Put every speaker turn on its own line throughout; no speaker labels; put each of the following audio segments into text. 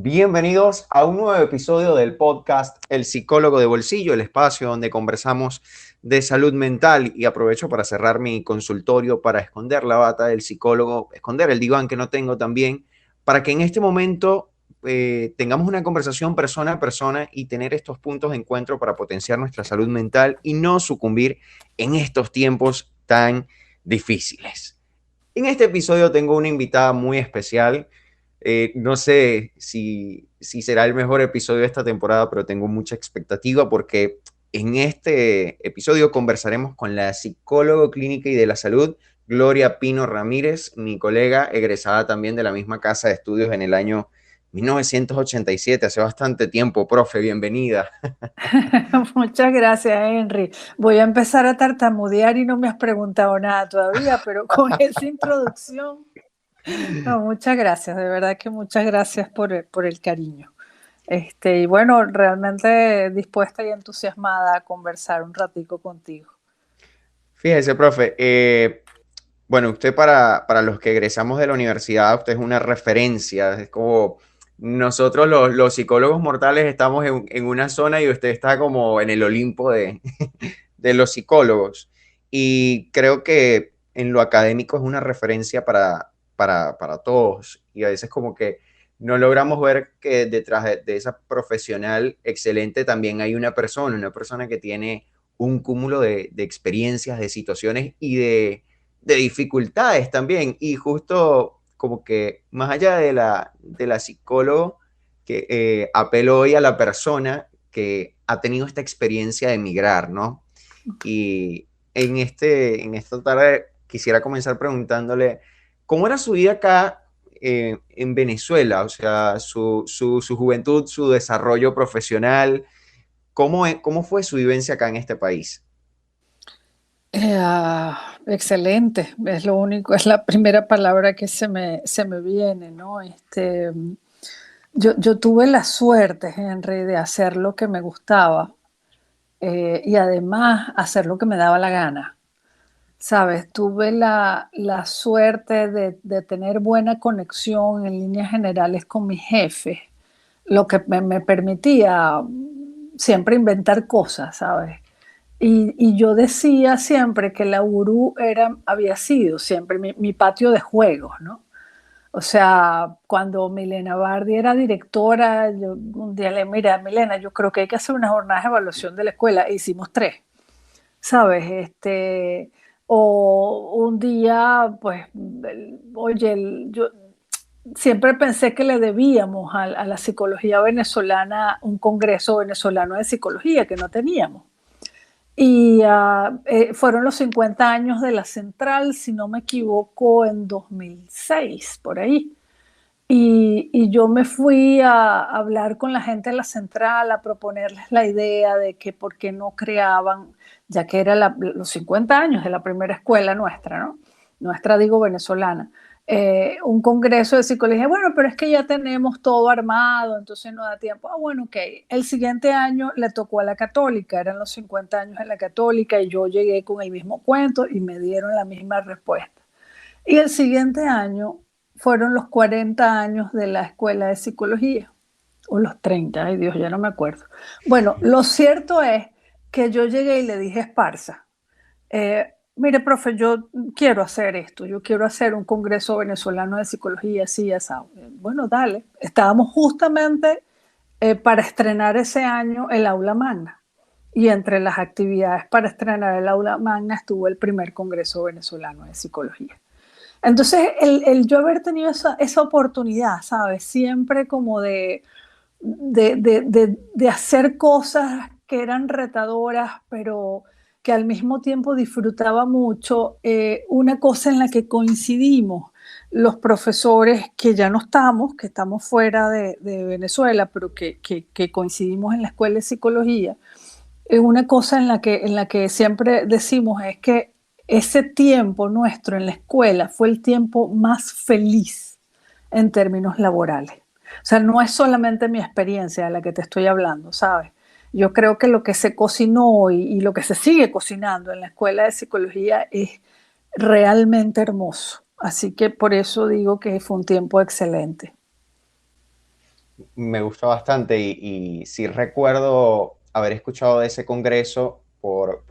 Bienvenidos a un nuevo episodio del podcast El Psicólogo de Bolsillo, el espacio donde conversamos de salud mental, y aprovecho para cerrar mi consultorio para esconder la bata del psicólogo, esconder el diván que no tengo también, para que en este momento tengamos una conversación persona a persona y tener estos puntos de encuentro para potenciar nuestra salud mental y no sucumbir en estos tiempos tan difíciles. En este episodio tengo una invitada muy especial. No sé si será el mejor episodio de esta temporada, pero tengo mucha expectativa porque en este episodio conversaremos con la psicóloga clínica y de la salud, Gloria Pino Ramírez, mi colega, egresada también de la misma casa de estudios en el año 1987, hace bastante tiempo. Profe, bienvenida.
Muchas gracias, Henry. Voy a empezar a tartamudear y no me has preguntado nada todavía, pero con esa introducción, no, muchas gracias, de verdad que muchas gracias por el cariño. Y bueno, realmente dispuesta y entusiasmada a conversar un ratico contigo.
Fíjese, profe, bueno, usted para los que egresamos de la universidad, usted es una referencia, es como nosotros los psicólogos mortales estamos en una zona y usted está como en el Olimpo de los psicólogos. Y creo que en lo académico es una referencia para todos, y a veces como que no logramos ver que detrás de esa profesional excelente también hay una persona que tiene un cúmulo de experiencias, de situaciones y de dificultades también. Y justo como que más allá de la psicólogo, que apelo hoy a la persona que ha tenido esta experiencia de emigrar, ¿no? Y en esta tarde quisiera comenzar preguntándole, ¿cómo era su vida acá en Venezuela? O sea, su juventud, su desarrollo profesional, ¿cómo fue su vivencia acá en este país?
Excelente, es lo único, es la primera palabra que se me viene, ¿no? Yo tuve la suerte, Henry, de hacer lo que me gustaba y además hacer lo que me daba la gana. Sabes, tuve la suerte de tener buena conexión en líneas generales con mi jefe, lo que me permitía siempre inventar cosas, ¿sabes? Y yo decía siempre que la URU había sido siempre mi patio de juegos, ¿no? O sea, cuando Milena Bardi era directora, yo un día le dije, mira, Milena, yo creo que hay que hacer una jornada de evaluación de la escuela. E hicimos tres, ¿sabes? O un día, pues, oye, yo siempre pensé que le debíamos a la psicología venezolana un congreso venezolano de psicología que no teníamos. Y fueron los 50 años de la central, si no me equivoco, en 2006, por ahí. Y yo me fui a hablar con la gente de la central, a proponerles la idea de que por qué no creaban, ya que era los 50 años de la primera escuela nuestra, ¿no? Nuestra, digo, venezolana. Un congreso de psicología. Bueno, pero es que ya tenemos todo armado, entonces no da tiempo. Bueno, ok. El siguiente año le tocó a la católica, eran los 50 años de la católica, y yo llegué con el mismo cuento y me dieron la misma respuesta. Y el siguiente año fueron los 40 años de la escuela de psicología, o los 30, ay Dios, ya no me acuerdo. Bueno, lo cierto es que yo llegué y le dije a Esparza, mire, profe, yo quiero hacer esto, yo quiero hacer un congreso venezolano de psicología, así, así. Bueno, dale. Estábamos justamente para estrenar ese año el aula magna. Y entre las actividades para estrenar el aula magna estuvo el primer congreso venezolano de psicología. Entonces, el yo haber tenido esa oportunidad, ¿sabes? Siempre como de hacer cosas que eran retadoras, pero que al mismo tiempo disfrutaba mucho. Una cosa en la que coincidimos los profesores que ya no estamos, que estamos fuera de Venezuela, pero que coincidimos en la escuela de psicología, una cosa en la que siempre decimos es que ese tiempo nuestro en la escuela fue el tiempo más feliz en términos laborales. O sea, no es solamente mi experiencia de la que te estoy hablando, ¿sabes? Yo creo que lo que se cocinó y lo que se sigue cocinando en la escuela de psicología es realmente hermoso. Así que por eso digo que fue un tiempo excelente.
Me gusta bastante y sí recuerdo haber escuchado de ese congreso por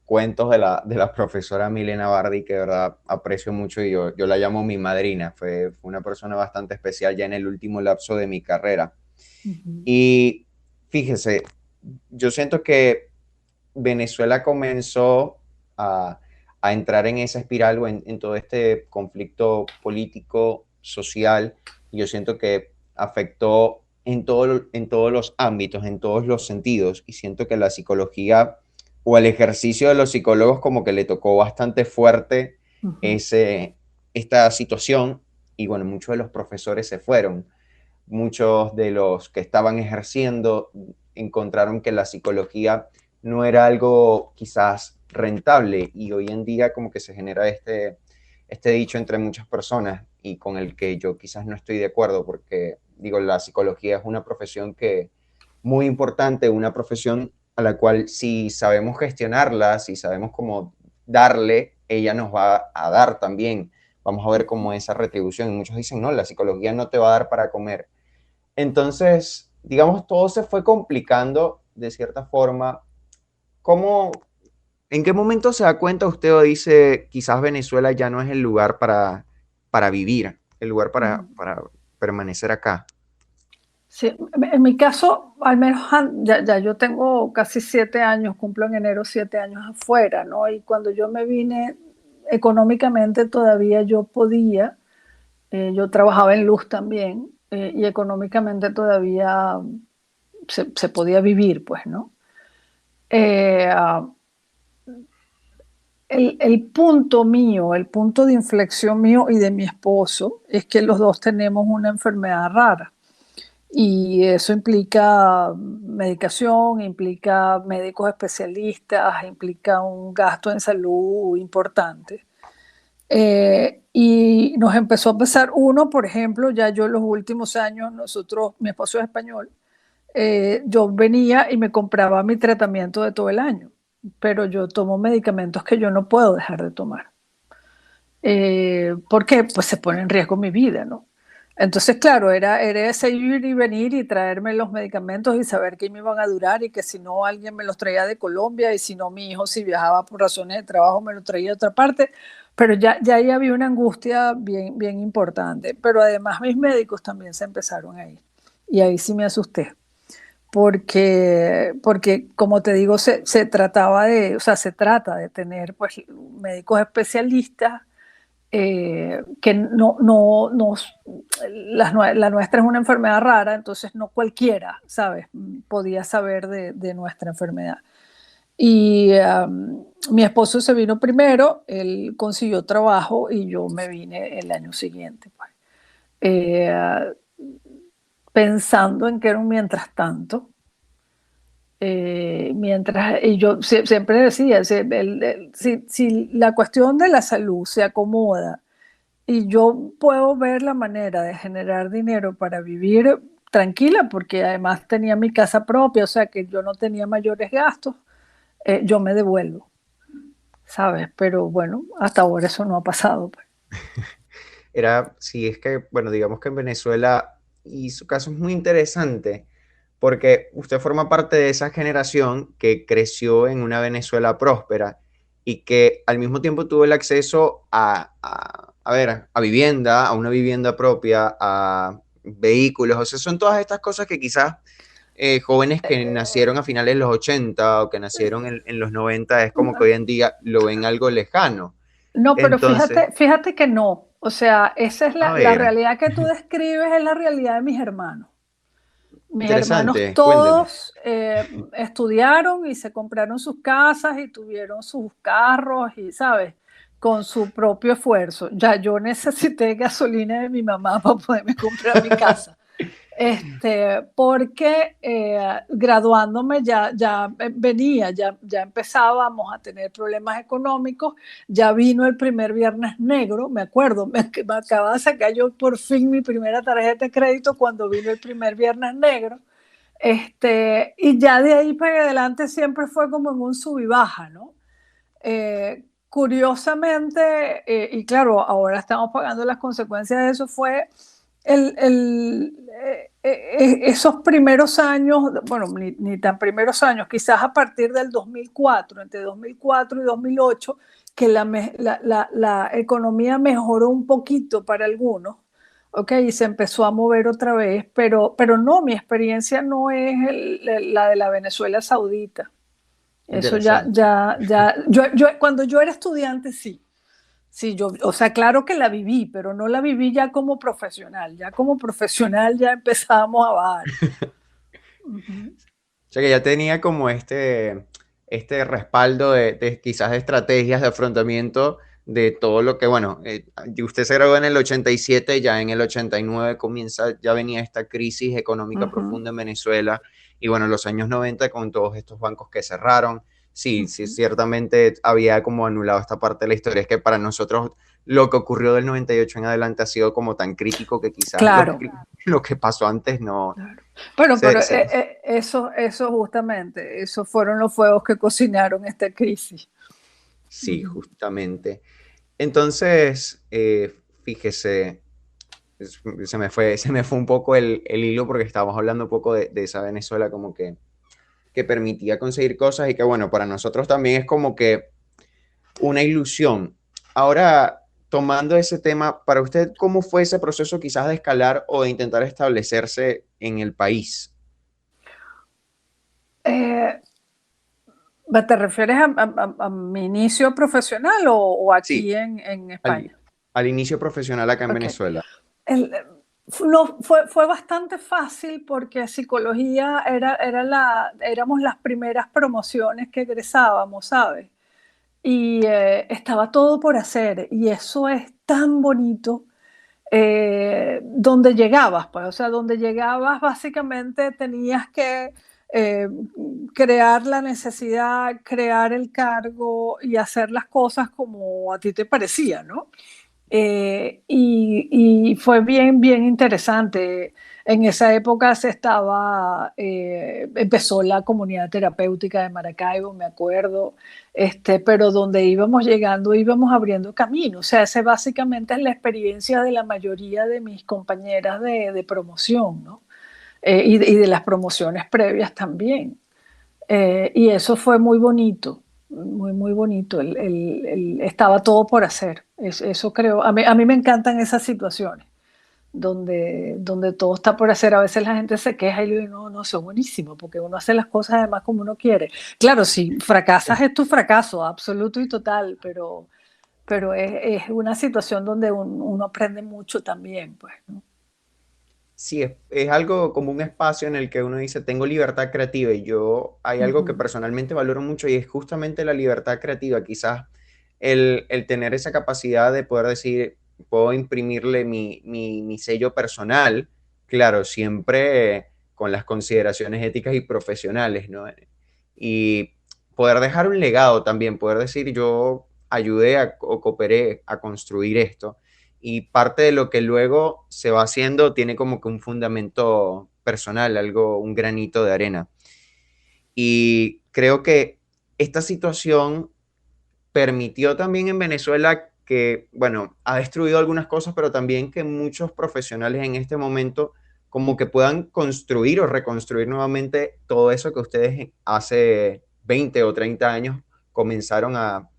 cuentos de la profesora Milena Bardi, que de verdad aprecio mucho y yo la llamo mi madrina. Fue una persona bastante especial ya en el último lapso de mi carrera.
Ujú,
Y fíjese, yo siento que Venezuela comenzó a, a entrar en esa espiral o en todo este conflicto político, social, y yo siento que afectó en todos los ámbitos, en todos los sentidos, y siento que la psicología o el ejercicio de los psicólogos como que le tocó bastante fuerte
ujú.
ese, esta situación, y bueno, muchos de los profesores se fueron, muchos de los que estaban ejerciendo encontraron que la psicología no era algo quizás rentable y hoy en día como que se genera este dicho entre muchas personas y con el que yo quizás no estoy de acuerdo porque digo, la psicología es una profesión que muy importante, una profesión a la cual si sabemos gestionarla, si sabemos cómo darle, ella nos va a dar también. Vamos a ver cómo esa retribución. Y muchos dicen, no, la psicología no te va a dar para comer. Entonces, digamos, todo se fue complicando de cierta forma. ¿Cómo, en qué momento se da cuenta usted o dice, quizás Venezuela ya no es el lugar para vivir, el lugar para permanecer acá?
Sí, en mi caso, al menos ya yo tengo casi 7 años, cumplo en enero 7 años afuera, ¿no? Y cuando yo me vine, económicamente todavía yo podía, yo trabajaba en luz también, y económicamente todavía se podía vivir, pues, ¿no? Eh, ah, el punto mío, el punto de inflexión mío y de mi esposo es que los dos tenemos una enfermedad rara. Y eso implica medicación, implica médicos especialistas, implica un gasto en salud importante. Y nos empezó a pesar uno, por ejemplo, ya yo en los últimos años, nosotros, mi esposo es español, yo venía y me compraba mi tratamiento de todo el año, pero yo tomo medicamentos que yo no puedo dejar de tomar. Porque pues se pone en riesgo mi vida, ¿no? Entonces, claro, era ese ir y venir y traerme los medicamentos y saber que me iban a durar y que si no alguien me los traía de Colombia y si no mi hijo si viajaba por razones de trabajo me lo traía de otra parte, pero ya ahí había una angustia bien importante. Pero además mis médicos también se empezaron a ir y ahí sí me asusté. Porque como te digo, se trataba de, o sea, se trata de tener pues médicos especialistas que la nuestra es una enfermedad rara, entonces no cualquiera, ¿sabes? Podía saber de nuestra enfermedad. Y mi esposo se vino primero, él consiguió trabajo y yo me vine el año siguiente, pues. Eh, Pensando en que era un mientras tanto, y yo siempre decía, si la cuestión de la salud se acomoda y yo puedo ver la manera de generar dinero para vivir tranquila, porque además tenía mi casa propia, o sea que yo no tenía mayores gastos, yo me devuelvo, ¿sabes? Pero bueno, hasta ahora eso no ha pasado, pues.
Era, sí, es que, bueno, digamos que en Venezuela, y su caso es muy interesante, porque usted forma parte de esa generación que creció en una Venezuela próspera y que al mismo tiempo tuvo el acceso a ver, a vivienda, a una vivienda propia, a vehículos, o sea, son todas estas cosas que quizás jóvenes que nacieron a finales de los 80 o que nacieron en los 90 es como que hoy en día lo ven algo lejano.
No, pero
Entonces,
fíjate que no. O sea, esa es
a
la
ver,
realidad que tú describes, es la realidad de mis hermanos. Mis hermanos
interesante, cuénteme.
todos estudiaron y se compraron sus casas y tuvieron sus carros y, ¿sabes? Con su propio esfuerzo. Ya yo necesité gasolina de mi mamá para poderme comprar mi casa. Porque graduándome venía, ya empezábamos a tener problemas económicos, ya vino el primer viernes negro, me acuerdo, me acababa de sacar yo por fin mi primera tarjeta de crédito cuando vino el primer viernes negro, y ya de ahí para adelante siempre fue como en un sub y baja, ¿no? Curiosamente, y claro, ahora estamos pagando las consecuencias de eso, fue esos primeros años, bueno, ni tan primeros años, quizás a partir del 2004, entre 2004 y 2008, que la economía mejoró un poquito para algunos, ¿ok? Y se empezó a mover otra vez, pero no, mi experiencia no es la de la Venezuela Saudita. Eso
Interesante.
cuando yo era estudiante, sí. Sí, o sea, claro que la viví, pero no la viví ya como profesional. Ya como profesional ya empezamos a bajar. Ujú.
O sea que ya tenía como este respaldo de quizás de estrategias de afrontamiento de todo lo que, bueno, usted se graduó en el 87, ya en el 89 comienza, ya venía esta crisis económica
Ujú,
profunda en Venezuela, y bueno, los años 90 con todos estos bancos que cerraron, sí, sí,
ujú.
ciertamente había como anulado esta parte de la historia, es que para nosotros lo que ocurrió del 98 en adelante ha sido como tan crítico que quizás
Claro,
lo que pasó antes no...
claro. Bueno, pero
Se, se,
eso justamente, esos fueron los fuegos que cocinaron esta crisis.
Sí,
Ujú.
justamente. Entonces, fíjese, se me fue un poco el hilo porque estábamos hablando un poco de esa Venezuela como que permitía conseguir cosas y que bueno, para nosotros también es como que una ilusión. Ahora, tomando ese tema, para usted, ¿cómo fue ese proceso quizás de escalar o de intentar establecerse en el país?
Eh, ¿Te refieres a mi inicio profesional o aquí
Sí,
en
al,
España?
al inicio profesional acá en
Ok.
Venezuela.
El- no, fue bastante fácil porque psicología éramos las primeras promociones que egresábamos, ¿sabes? Y estaba todo por hacer y eso es tan bonito. Donde llegabas, pues, o sea, donde llegabas básicamente tenías que eh, crear la necesidad, crear el cargo y hacer las cosas como a ti te parecía, ¿no? Y fue bien, bien interesante. En esa época empezó la comunidad terapéutica de Maracaibo, me acuerdo, pero donde íbamos llegando íbamos abriendo camino. O sea, esa básicamente es la experiencia de la mayoría de mis compañeras de promoción, ¿no? Y de las promociones previas también. Y eso fue muy bonito, muy, muy bonito. Estaba todo por hacer. Eso creo. A mí me encantan esas situaciones donde todo está por hacer. A veces la gente se queja y yo digo, no, no, eso es buenísimo, porque uno hace las cosas además como uno quiere. Claro, si fracasas es tu fracaso, absoluto y total, pero es una situación donde uno aprende mucho también, pues, ¿no?
Sí, es algo como un espacio en el que uno dice, tengo libertad creativa y yo hay algo que
Ujú.
personalmente valoro mucho y es justamente la libertad creativa, quizás el tener esa capacidad de poder decir, puedo imprimirle mi sello personal, claro, siempre con las consideraciones éticas y profesionales, ¿no? Y poder dejar un legado también, poder decir, yo ayudé o cooperé a construir esto y parte de lo que luego se va haciendo tiene como que un fundamento personal, algo, un granito de arena. Y creo que esta situación permitió también en Venezuela que, bueno, ha destruido algunas cosas, pero también que muchos profesionales en este momento como que puedan construir o reconstruir nuevamente todo eso que ustedes hace 20 o 30 años comenzaron a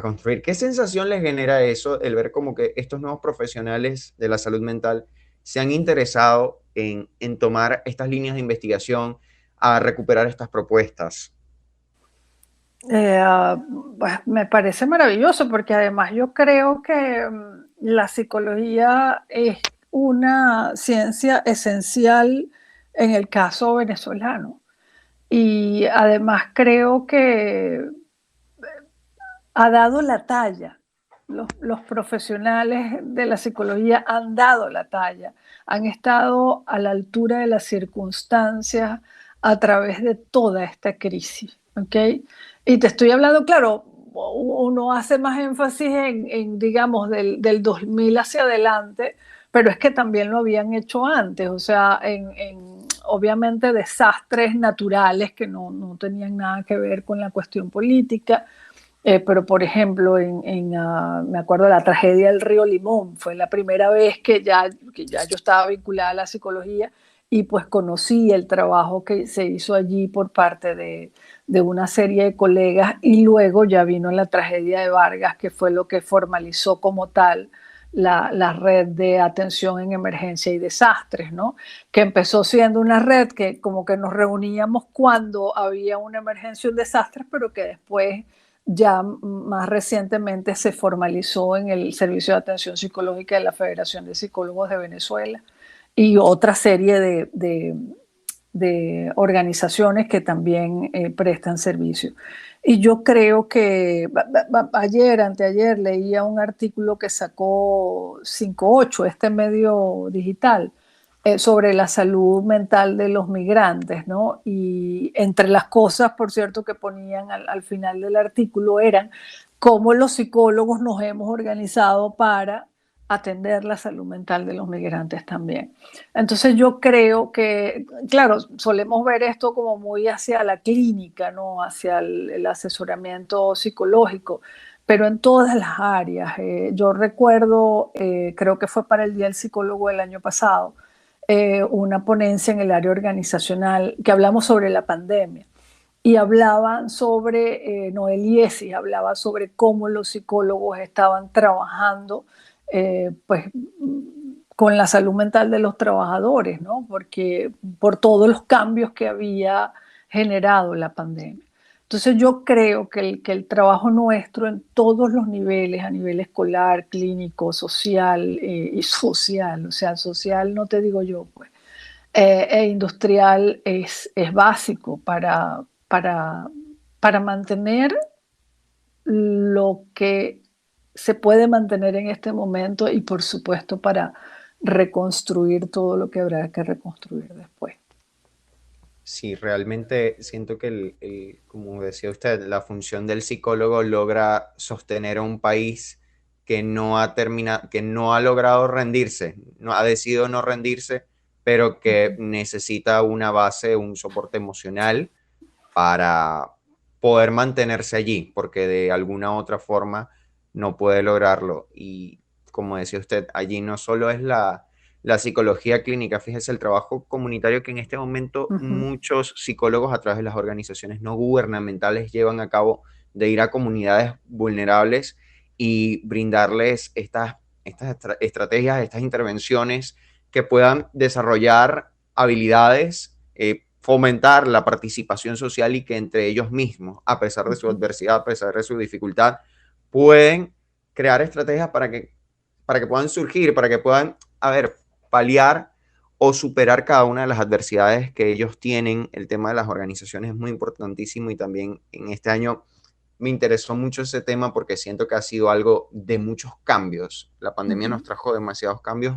construir. ¿Qué sensación les genera eso, el ver como que estos nuevos profesionales de la salud mental se han interesado en tomar estas líneas de investigación, a recuperar estas propuestas?
Pues me parece maravilloso porque además yo creo que la psicología es una ciencia esencial en el caso venezolano y además creo que ha dado la talla. Los profesionales de la psicología han dado la talla, han estado a la altura de las circunstancias a través de toda esta crisis. ¿Ok? Y te estoy hablando, claro, uno hace más énfasis digamos, del 2000 hacia adelante, pero es que también lo habían hecho antes, o sea, obviamente desastres naturales que no tenían nada que ver con la cuestión política, pero, por ejemplo, me acuerdo de la tragedia del río Limón, fue la primera vez que ya yo estaba vinculada a la psicología y pues conocí el trabajo que se hizo allí por parte de una serie de colegas y luego ya vino la tragedia de Vargas, que fue lo que formalizó como tal la red de atención en emergencia y desastres, ¿no? Que empezó siendo una red que como que nos reuníamos cuando había una emergencia o un desastre, pero que después ya más recientemente se formalizó en el Servicio de Atención Psicológica de la Federación de Psicólogos de Venezuela y otra serie de organizaciones que también prestan servicio. Y yo creo que ayer, anteayer, leía un artículo que sacó 58, este medio digital, sobre la salud mental de los migrantes, ¿no? Y entre las cosas, por cierto, que ponían al final del artículo eran cómo los psicólogos nos hemos organizado para atender la salud mental de los migrantes también. Entonces yo creo que, claro, solemos ver esto como muy hacia la clínica, ¿no? Hacia el asesoramiento psicológico, pero en todas las áreas. Yo recuerdo, creo que fue para el Día del Psicólogo del año pasado, una ponencia en el área organizacional que hablamos sobre la pandemia y hablaban sobre, Noel Iesi hablaba sobre cómo los psicólogos estaban trabajando pues, con la salud mental de los trabajadores, ¿no? Porque por todos los cambios que había generado la pandemia. Entonces yo creo que el trabajo nuestro en todos los niveles, a nivel escolar, clínico, social y social, o sea, social no te digo yo, pues, e industrial es básico para mantener lo que se puede mantener en este momento y por supuesto para reconstruir todo lo que habrá que reconstruir después.
Sí, realmente siento que, como decía usted, la función del psicólogo logra sostener a un país que no ha terminado, que no ha logrado rendirse, no ha decidido no rendirse, pero que necesita una base, un soporte emocional para poder mantenerse allí, porque de alguna u otra forma no puede lograrlo. Y como decía usted, allí no solo es la psicología clínica, fíjese el trabajo comunitario que en este momento
Uh -huh.
muchos psicólogos a través de las organizaciones no gubernamentales llevan a cabo de ir a comunidades vulnerables y brindarles estas estrategias, estas intervenciones que puedan desarrollar habilidades, fomentar la participación social y que entre ellos mismos, a pesar de su adversidad, a pesar de su dificultad, pueden crear estrategias para que puedan surgir, para que puedan, a ver, paliar o superar cada una de las adversidades que ellos tienen. El tema de las organizaciones es muy importantísimo y también en este año me interesó mucho ese tema porque siento que ha sido algo de muchos cambios. La
Uh
pandemia
-huh.
nos trajo demasiados cambios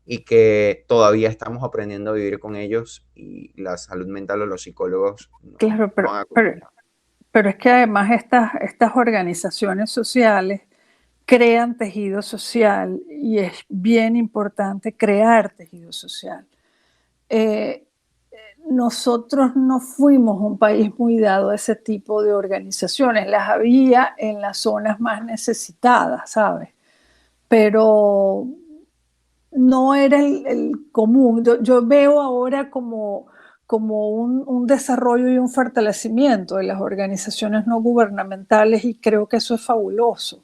y que todavía estamos aprendiendo a vivir con ellos y la salud mental o los psicólogos
Claro,
no han acompañado.
pero es que además estas organizaciones sociales crean tejido social y es bien importante crear tejido social. Eh, Nosotros no fuimos un país muy dado a ese tipo de organizaciones, las había en las zonas más necesitadas, ¿sabes? Pero no era el común. Yo veo ahora como un desarrollo y un fortalecimiento de las organizaciones no gubernamentales y creo que eso es fabuloso.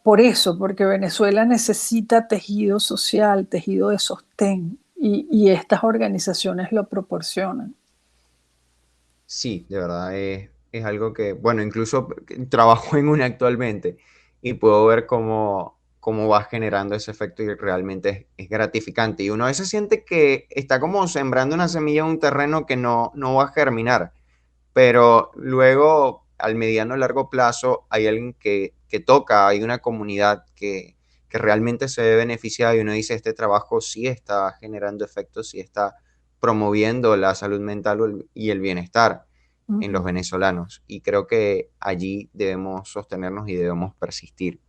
Por eso, porque Venezuela necesita tejido social, tejido de sostén, y estas organizaciones lo proporcionan.
Sí, de verdad es algo que, bueno, incluso trabajo en una actualmente y puedo ver cómo va generando ese efecto y realmente es gratificante. Y uno a veces siente que está como sembrando una semilla en un terreno que no va a germinar, pero luego al mediano o largo plazo hay alguien que toca, hay una comunidad que realmente se ve beneficiada y uno dice, este trabajo sí está generando efectos, sí está promoviendo la salud mental y el bienestar en los
Ujú.
venezolanos. Y creo que allí debemos sostenernos y debemos persistir.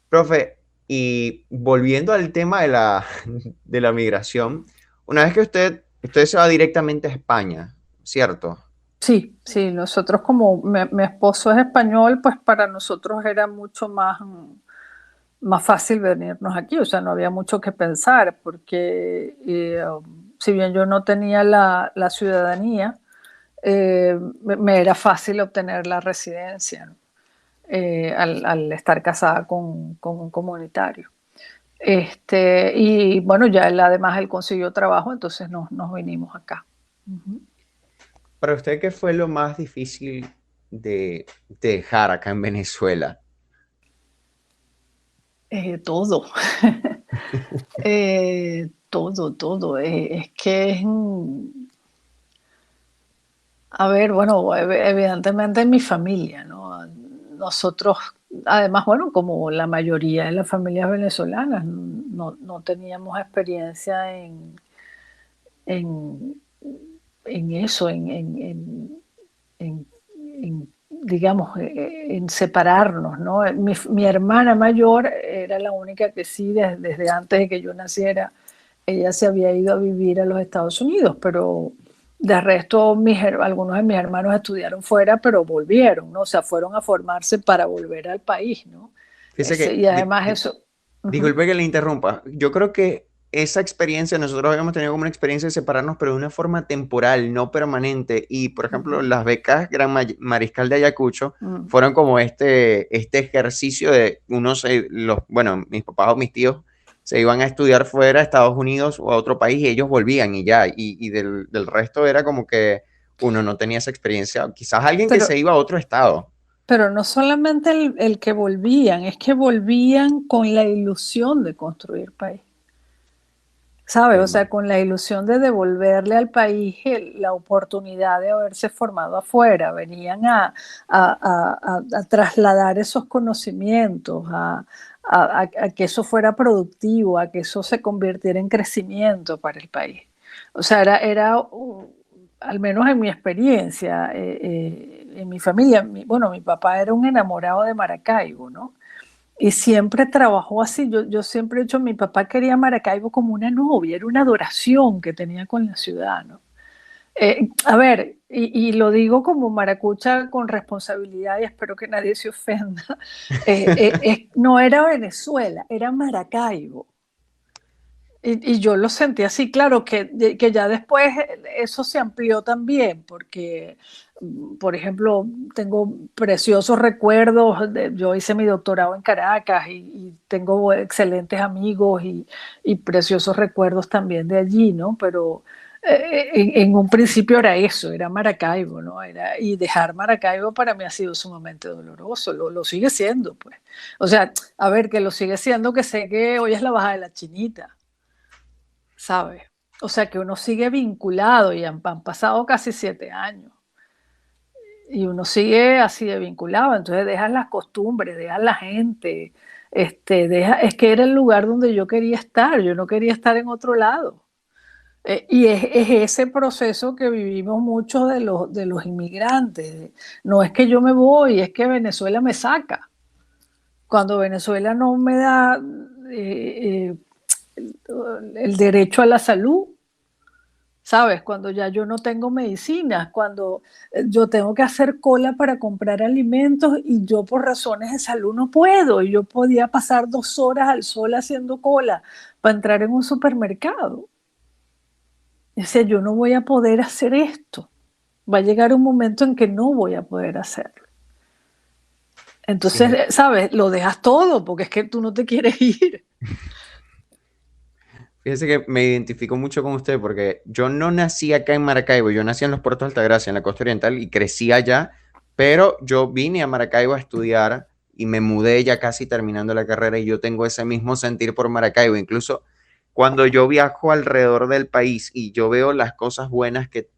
Profe, y volviendo al tema de la migración, una vez que usted se va directamente a España, ¿cierto?
Sí, sí, nosotros como mi esposo es español, pues para nosotros era mucho más, más fácil venirnos aquí, o sea, no había mucho que pensar, porque si bien yo no tenía la ciudadanía, me era fácil obtener la residencia, ¿no? Al estar casada con un comunitario. Y bueno, ya él además él consiguió trabajo, entonces nos vinimos acá. Ujú.
Para usted, ¿qué fue lo más difícil de dejar acá en Venezuela?
Todo. Todo, todo. Es que es, a ver, bueno, evidentemente en mi familia, ¿no? Nosotros, además, bueno, como la mayoría de las familias venezolanas, no teníamos experiencia en, en eso, en- digamos, en separarnos, ¿no? Mi hermana mayor era la única que sí, desde antes de que yo naciera, ella se había ido a vivir a los Estados Unidos, pero de resto algunos de mis hermanos estudiaron fuera, pero volvieron, ¿no? O sea, fueron a formarse para volver al país, ¿no?
Fíjese que,
Y además eso. Ujú,
disculpe que le interrumpa, yo creo que esa experiencia, nosotros habíamos tenido como una experiencia de separarnos, pero de una forma temporal, no permanente. Y, por ejemplo,
ujú,
las becas Mariscal de Ayacucho
mm.
fueron como este ejercicio de bueno, mis papás o mis tíos se iban a estudiar fuera, a Estados Unidos o a otro país, y ellos volvían y ya. Y del resto era como que uno no tenía esa experiencia. Quizás alguien que
Pero,
se iba a otro estado.
pero no solamente el que volvían, es que volvían con la ilusión de construir país. ¿Sabes? O sea, con la ilusión de devolverle al país la oportunidad de haberse formado afuera, venían a trasladar esos conocimientos, a que eso fuera productivo, a que eso se convirtiera en crecimiento para el país. O sea, al menos en mi experiencia, en mi familia, bueno, mi papá era un enamorado de Maracaibo, ¿no? Y siempre trabajó así. Yo siempre he dicho, mi papá quería Maracaibo como una novia, era una adoración que tenía con la ciudad, ¿no? A ver, y lo digo como maracucha con responsabilidad y espero que nadie se ofenda. No era Venezuela, era Maracaibo. Y yo lo sentí así, claro, que ya después eso se amplió también, porque, por ejemplo, tengo preciosos recuerdos, yo hice mi doctorado en Caracas y tengo excelentes amigos y preciosos recuerdos también de allí, ¿no? Pero en un principio era eso, era Maracaibo, ¿no? Y dejar Maracaibo para mí ha sido sumamente doloroso, lo sigue siendo, pues. O sea, a ver, que lo sigue siendo, que sé que hoy es la Baja de la Chinita, ¿sabes? O sea que uno sigue vinculado y han pasado casi 7 años y uno sigue así de vinculado, entonces dejas las costumbres, dejas la gente, es que era el lugar donde yo quería estar, yo no quería estar en otro lado. Y es ese proceso que vivimos muchos de los inmigrantes. No es que yo me voy, es que Venezuela me saca. Cuando Venezuela no me da el derecho a la salud, ¿sabes? Cuando ya yo no tengo medicinas, cuando yo tengo que hacer cola para comprar alimentos y yo por razones de salud no puedo. Y yo podía pasar 2 horas al sol haciendo cola para entrar en un supermercado. Y decía, yo no voy a poder hacer esto. Va a llegar un momento en que no voy a poder hacerlo. Entonces,
Fíjese,
¿sabes? Lo dejas todo porque es que tú no te quieres ir.
fíjese que me identifico mucho con usted porque yo no nací acá en Maracaibo, yo nací en los Puertos de Altagracia, en la costa oriental, y crecí allá, pero yo vine a Maracaibo a estudiar y me mudé ya casi terminando la carrera y yo tengo ese mismo sentir por Maracaibo. Incluso cuando yo viajo alrededor del país y yo veo las cosas buenas que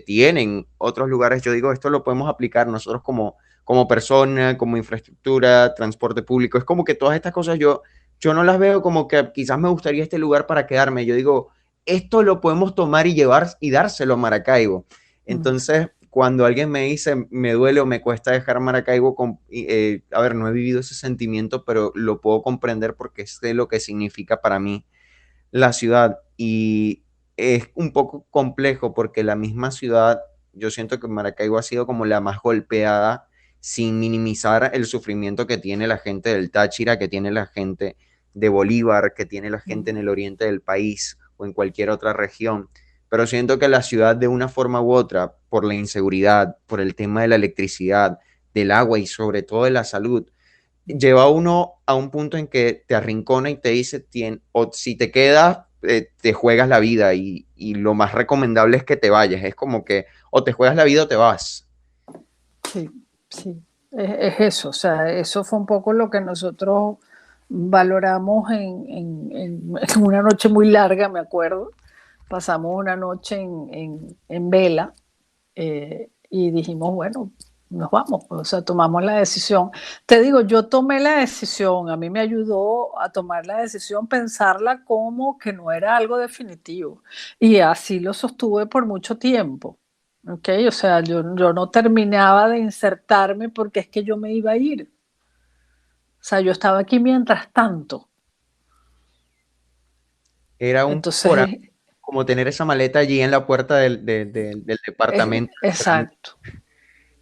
tienen otros lugares, yo digo, esto lo podemos aplicar nosotros como persona, como infraestructura, transporte público. Es como que todas estas cosas yo no las veo como que quizás me gustaría este lugar para quedarme. Yo digo, esto lo podemos tomar y llevar y dárselo a Maracaibo.
Mm.
Entonces, cuando alguien me dice, me duele o me cuesta dejar Maracaibo, a ver, no he vivido ese sentimiento, pero lo puedo comprender porque sé lo que significa para mí la ciudad. Y es un poco complejo porque la misma ciudad, yo siento que Maracaibo ha sido como la más golpeada sin minimizar el sufrimiento que tiene la gente del Táchira, que tiene la gente de Bolívar, que tiene la gente en el oriente del país o en cualquier otra región. Pero siento que la ciudad de una forma u otra, por la inseguridad, por el tema de la electricidad, del agua y sobre todo de la salud, lleva a uno a un punto en que te arrincona y te dice, o si te quedas, te juegas la vida y lo más recomendable es que te vayas. Es como que o te juegas la vida o te vas.
Sí, sí, es eso, o sea, eso fue un poco lo que nosotros valoramos en una noche muy larga, me acuerdo. Pasamos una noche en vela y dijimos, bueno, nos vamos, o sea, tomamos la decisión. Te digo, yo tomé la decisión, a mí me ayudó a tomar la decisión, pensarla como que no era algo definitivo. Y así lo sostuve por mucho tiempo. ¿Ok? O sea, yo no terminaba de insertarme porque es que yo me iba a ir. O sea, yo estaba aquí mientras tanto.
Era un por
Entonces,
como tener esa maleta allí en la puerta del departamento esperando
exacto.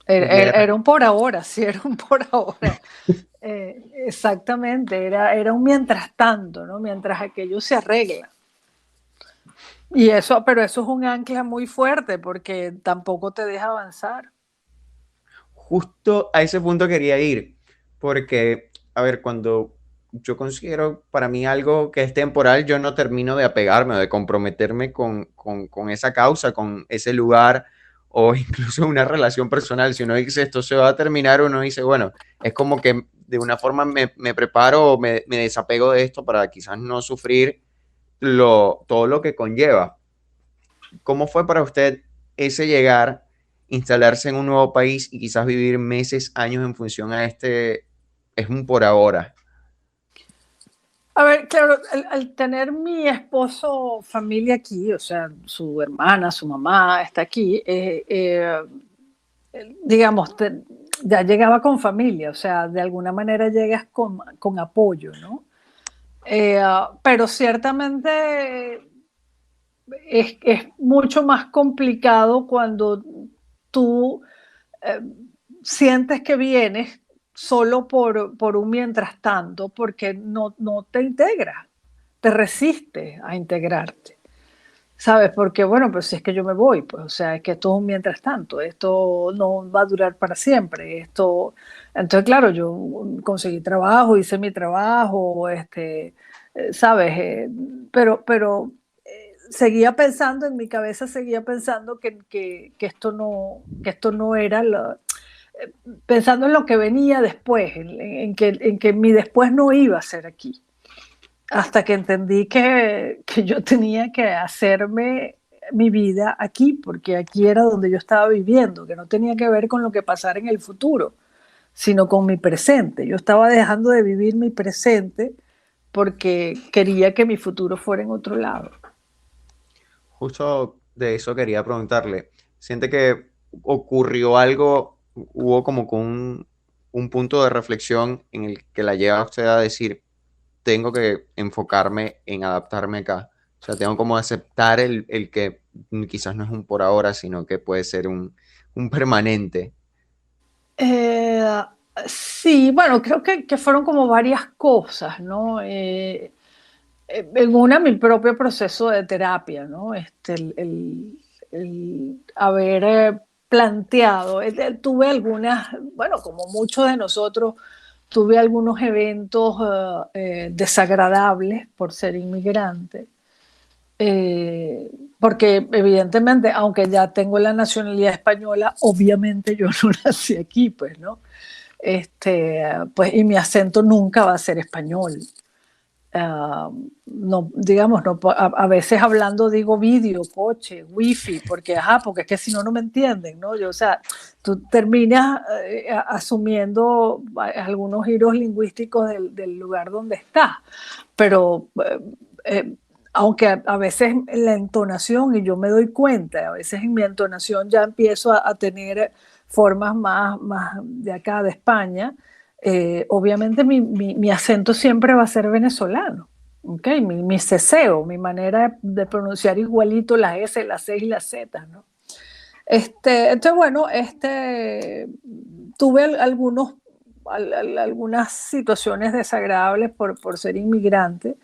Era,
llegar.
era un por ahora, sí, era un por ahora. Exactamente, era un mientras tanto, ¿no? Mientras aquello se arregla. Y eso, pero eso es un ancla muy fuerte porque tampoco te deja avanzar.
Justo a ese punto quería ir, porque, a ver, cuando yo considero para mí algo que es temporal, yo no termino de apegarme o de comprometerme con esa causa, con ese lugar o incluso una relación personal. Si uno dice esto se va a terminar, uno dice, bueno, es como que de una forma me preparo o me desapego de esto para quizás no sufrir todo lo que conlleva. ¿Cómo fue para usted ese llegar, instalarse en un nuevo país y quizás vivir meses, años en función a este, es un por ahora?
A ver, claro, al tener mi esposo familia aquí, o sea, su hermana, su mamá está aquí, digamos, ya llegaba con familia, o sea, de alguna manera llegas con apoyo, ¿no? Pero ciertamente es mucho más complicado cuando tú eh, sientes que vienes solo por un mientras tanto, porque no te integras, te resistes a integrarte. ¿Sabes? Porque, bueno, pues si es que yo me voy, pues, o sea, es que esto es un mientras tanto, esto no va a durar para siempre, esto, entonces, claro, yo conseguí trabajo, hice mi trabajo, ¿sabes? Pero seguía pensando, en mi cabeza seguía pensando que esto no era pensando en lo que venía después, en que mi después no iba a ser aquí hasta que entendí que yo tenía que hacerme mi vida aquí, porque aquí era donde yo estaba viviendo, que no tenía que ver con lo que pasara en el futuro, sino con mi presente. Yo estaba dejando de vivir mi presente porque quería que mi futuro fuera en otro lado.
Justo de eso quería preguntarle. ¿Siente que ocurrió algo, hubo como con un punto de reflexión en el que la lleva a usted a decir, tengo que enfocarme en adaptarme acá? O sea, tengo como aceptar el que quizás no es un por ahora, sino que puede ser un permanente.
Eh, sí, bueno, creo que fueron como varias cosas, ¿no? En una, mi propio proceso de terapia, ¿no? El haber planteado, tuve algunas, bueno, como muchos de nosotros, tuve algunos eventos desagradables por ser inmigrante, porque evidentemente, aunque ya tengo la nacionalidad española, obviamente yo no nací aquí, pues, ¿no? Pues, y mi acento nunca va a ser español. No, digamos, no, a veces hablando digo vídeo, coche, wifi, porque es que si no, no me entienden, ¿no? Yo, o sea, tú terminas asumiendo algunos giros lingüísticos del lugar donde estás, pero eh, aunque a veces la entonación, y yo me doy cuenta, a veces en mi entonación ya empiezo a tener formas más de acá, de España, obviamente mi acento siempre va a ser venezolano, ¿okay? Mi ceseo, mi manera de pronunciar igualito las S, las C y las Z, ¿no? Entonces, bueno, tuve algunas situaciones desagradables por ser inmigrante,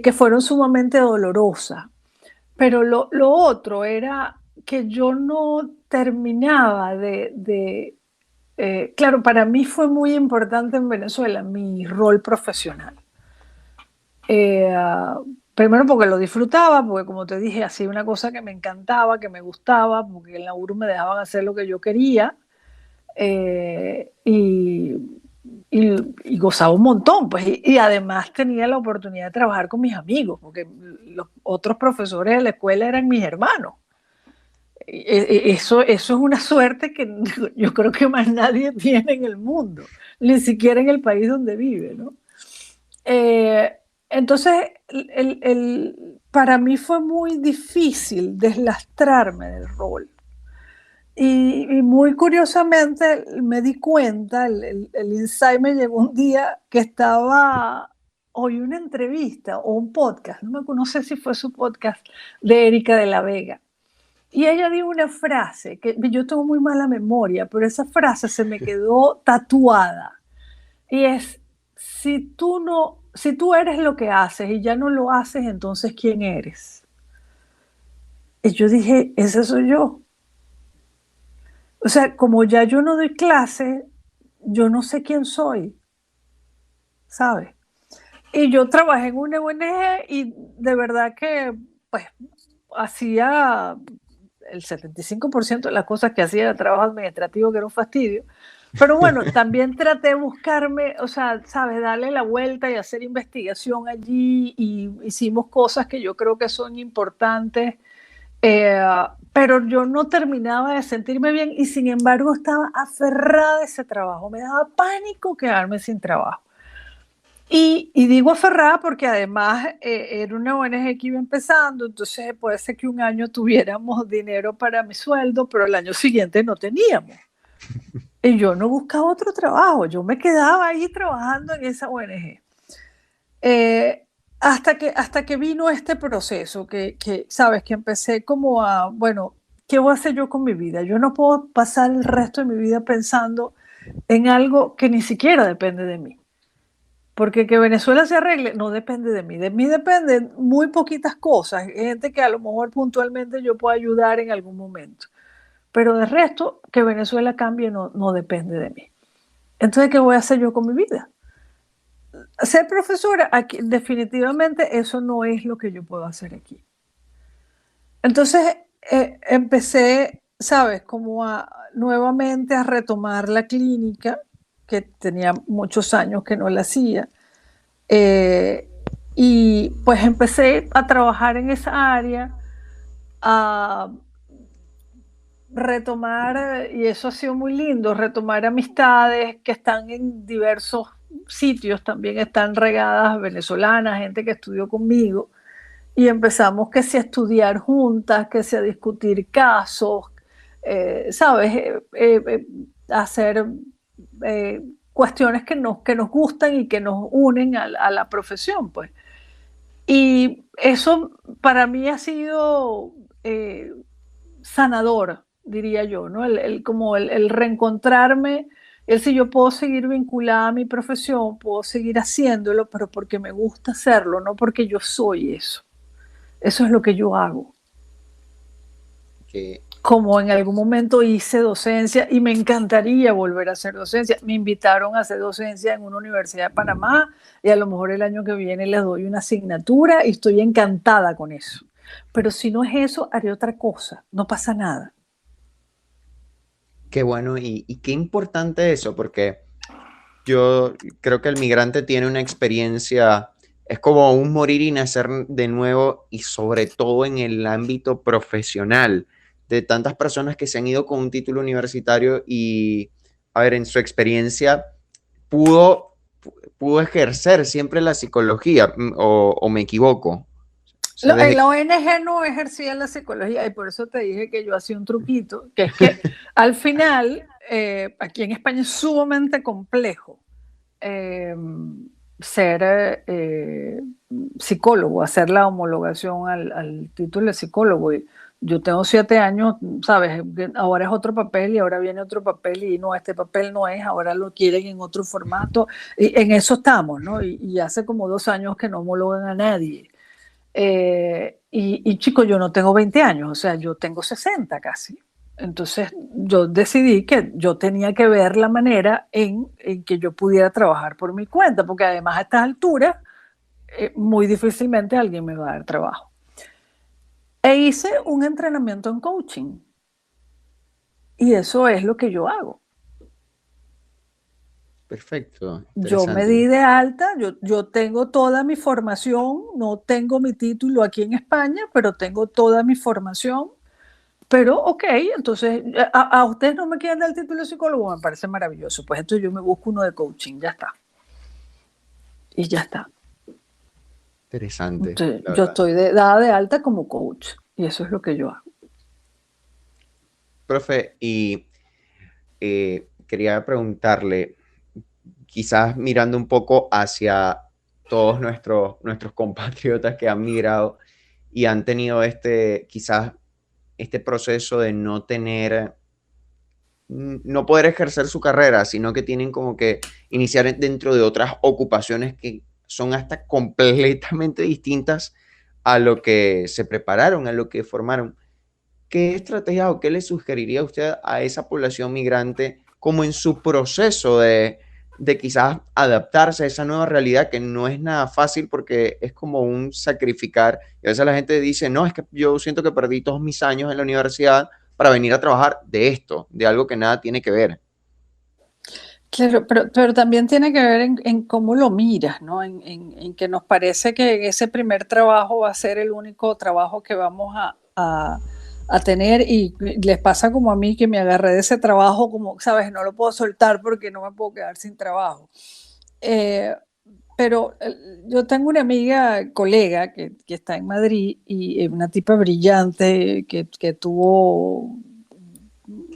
que fueron sumamente dolorosas. Pero lo otro era que yo no terminaba claro, para mí fue muy importante en Venezuela mi rol profesional. Eh, ah, Primero porque lo disfrutaba, porque como te dije, hacía una cosa que me encantaba, que me gustaba, porque en la URU me dejaban hacer lo que yo quería, eh, y, y gozaba un montón, pues, y además tenía la oportunidad de trabajar con mis amigos, porque los otros profesores de la escuela eran mis hermanos. Eso es una suerte que yo creo que más nadie tiene en el mundo, ni siquiera en el país donde vive, ¿no? Eh, entonces, para mí fue muy difícil deslastrarme del rol. Y muy curiosamente me di cuenta, el insight me llegó un día que oí una entrevista o un podcast, no sé si fue su podcast, de Erika de la Vega. Y ella dijo una frase, que yo tengo muy mala memoria, pero esa frase se me quedó tatuada. Y es, si tú eres lo que haces y ya no lo haces, entonces ¿quién eres? Y yo dije, ese soy yo. O sea, como ya yo no doy clase, yo no sé quién soy, ¿sabes? Y yo trabajé en una ONG y de verdad que, pues, hacía el 75% de las cosas que hacía era trabajo administrativo, que era un fastidio. Pero bueno, también traté de buscarme, o sea, sabes, darle la vuelta y hacer investigación allí, y hicimos cosas que yo creo que son importantes, eh, pero yo no terminaba de sentirme bien y sin embargo estaba aferrada a ese trabajo, me daba pánico quedarme sin trabajo. Y digo aferrada porque además era una ONG que iba empezando, entonces puede ser que un año tuviéramos dinero para mi sueldo, pero el año siguiente no teníamos. Y yo no buscaba otro trabajo, yo me quedaba ahí trabajando en esa ONG. Hasta que vino este proceso, sabes, que empecé como bueno, ¿qué voy a hacer yo con mi vida? Yo no puedo pasar el resto de mi vida pensando en algo que ni siquiera depende de mí. Porque que Venezuela se arregle no depende de mí. De mí dependen muy poquitas cosas. Hay gente que a lo mejor puntualmente yo puedo ayudar en algún momento. Pero de resto, que Venezuela cambie no depende de mí. Entonces, ¿qué voy a hacer yo con mi vida? Ser profesora, aquí, definitivamente eso no es lo que yo puedo hacer aquí. Entonces, empecé, ¿sabes? Como nuevamente a retomar la clínica, que tenía muchos años que no la hacía. Y pues empecé a trabajar en esa área, a retomar, y eso ha sido muy lindo, retomar amistades que están en diversos sitios, también están regadas venezolanas, gente que estudió conmigo, y empezamos que si a estudiar juntas, que si a discutir casos, ¿sabes? Hacer cuestiones que nos gustan y que nos unen a la profesión, pues. Y eso para mí ha sido sanador, diría yo, ¿no? Como el reencontrarme, si yo puedo seguir vinculada a mi profesión, puedo seguir haciéndolo, pero porque me gusta hacerlo, no porque yo soy eso. Eso es lo que yo hago.
Que
Como en algún momento hice docencia y me encantaría volver a hacer docencia. Me invitaron a hacer docencia en una universidad de Panamá y a lo mejor el año que viene les doy una asignatura y estoy encantada con eso. Pero si no es eso, haré otra cosa. No pasa nada.
qué bueno y qué importante eso, porque yo creo que el migrante tiene una experiencia, es como un morir y nacer de nuevo y sobre todo en el ámbito profesional de tantas personas que se han ido con un título universitario y, a ver, en su experiencia pudo, pudo ejercer siempre la psicología o me equivoco. O sea,
En
desde...
la ONG no ejercía la psicología y por eso te dije que yo hacía un truquito, que es que al final, aquí en España es sumamente complejo eh, ser psicólogo, hacer la homologación al título de psicólogo. Y Yo tengo 7 años, ¿sabes? Ahora es otro papel y ahora viene otro papel y no, este papel no es, ahora lo quieren en otro formato. Y en eso estamos, ¿no? Y hace como 2 años que no homologan a nadie. Y chico, yo no tengo 20 años, o sea, yo tengo 60 casi. Entonces yo decidí que yo tenía que ver la manera en que yo pudiera trabajar por mi cuenta, porque además a estas alturas muy difícilmente alguien me va a dar trabajo. E hice un entrenamiento en coaching y eso es lo que yo hago.
Perfecto,
Yo me
interesante.
di de alta, yo tengo toda mi formación, no tengo mi título aquí en España, pero tengo toda mi formación. Pero, ok, entonces, a ustedes no me quieren dar el título de psicólogo, me parece maravilloso. Pues entonces yo me busco uno de coaching, ya está. Y ya está.
Interesante,
Entonces,
la
yo
verdad.
estoy dada de alta como coach y eso es lo que yo hago.
Profe, y quería preguntarle, quizás mirando un poco hacia todos nuestros compatriotas que han migrado y han tenido quizás este proceso de no tener, no poder ejercer su carrera, sino que tienen como que iniciar dentro de otras ocupaciones que son hasta completamente distintas a lo que se prepararon, a lo que formaron. ¿Qué estrategia o qué le sugeriría usted a esa población migrante como en su proceso de quizás adaptarse a esa nueva realidad que no es nada fácil porque es como un sacrificar? Y a veces la gente dice, no, es que yo siento que perdí todos mis años en la universidad para venir a trabajar de esto, de algo que nada tiene que ver.
Claro, pero también tiene que ver en cómo lo miras, ¿no? En que nos parece que ese primer trabajo va a ser el único trabajo que vamos a tener y les pasa como a mí que me agarré de ese trabajo como, sabes, no lo puedo soltar porque no me puedo quedar sin trabajo. Eh, pero yo tengo una amiga, colega, que está en Madrid y una tipa brillante que tuvo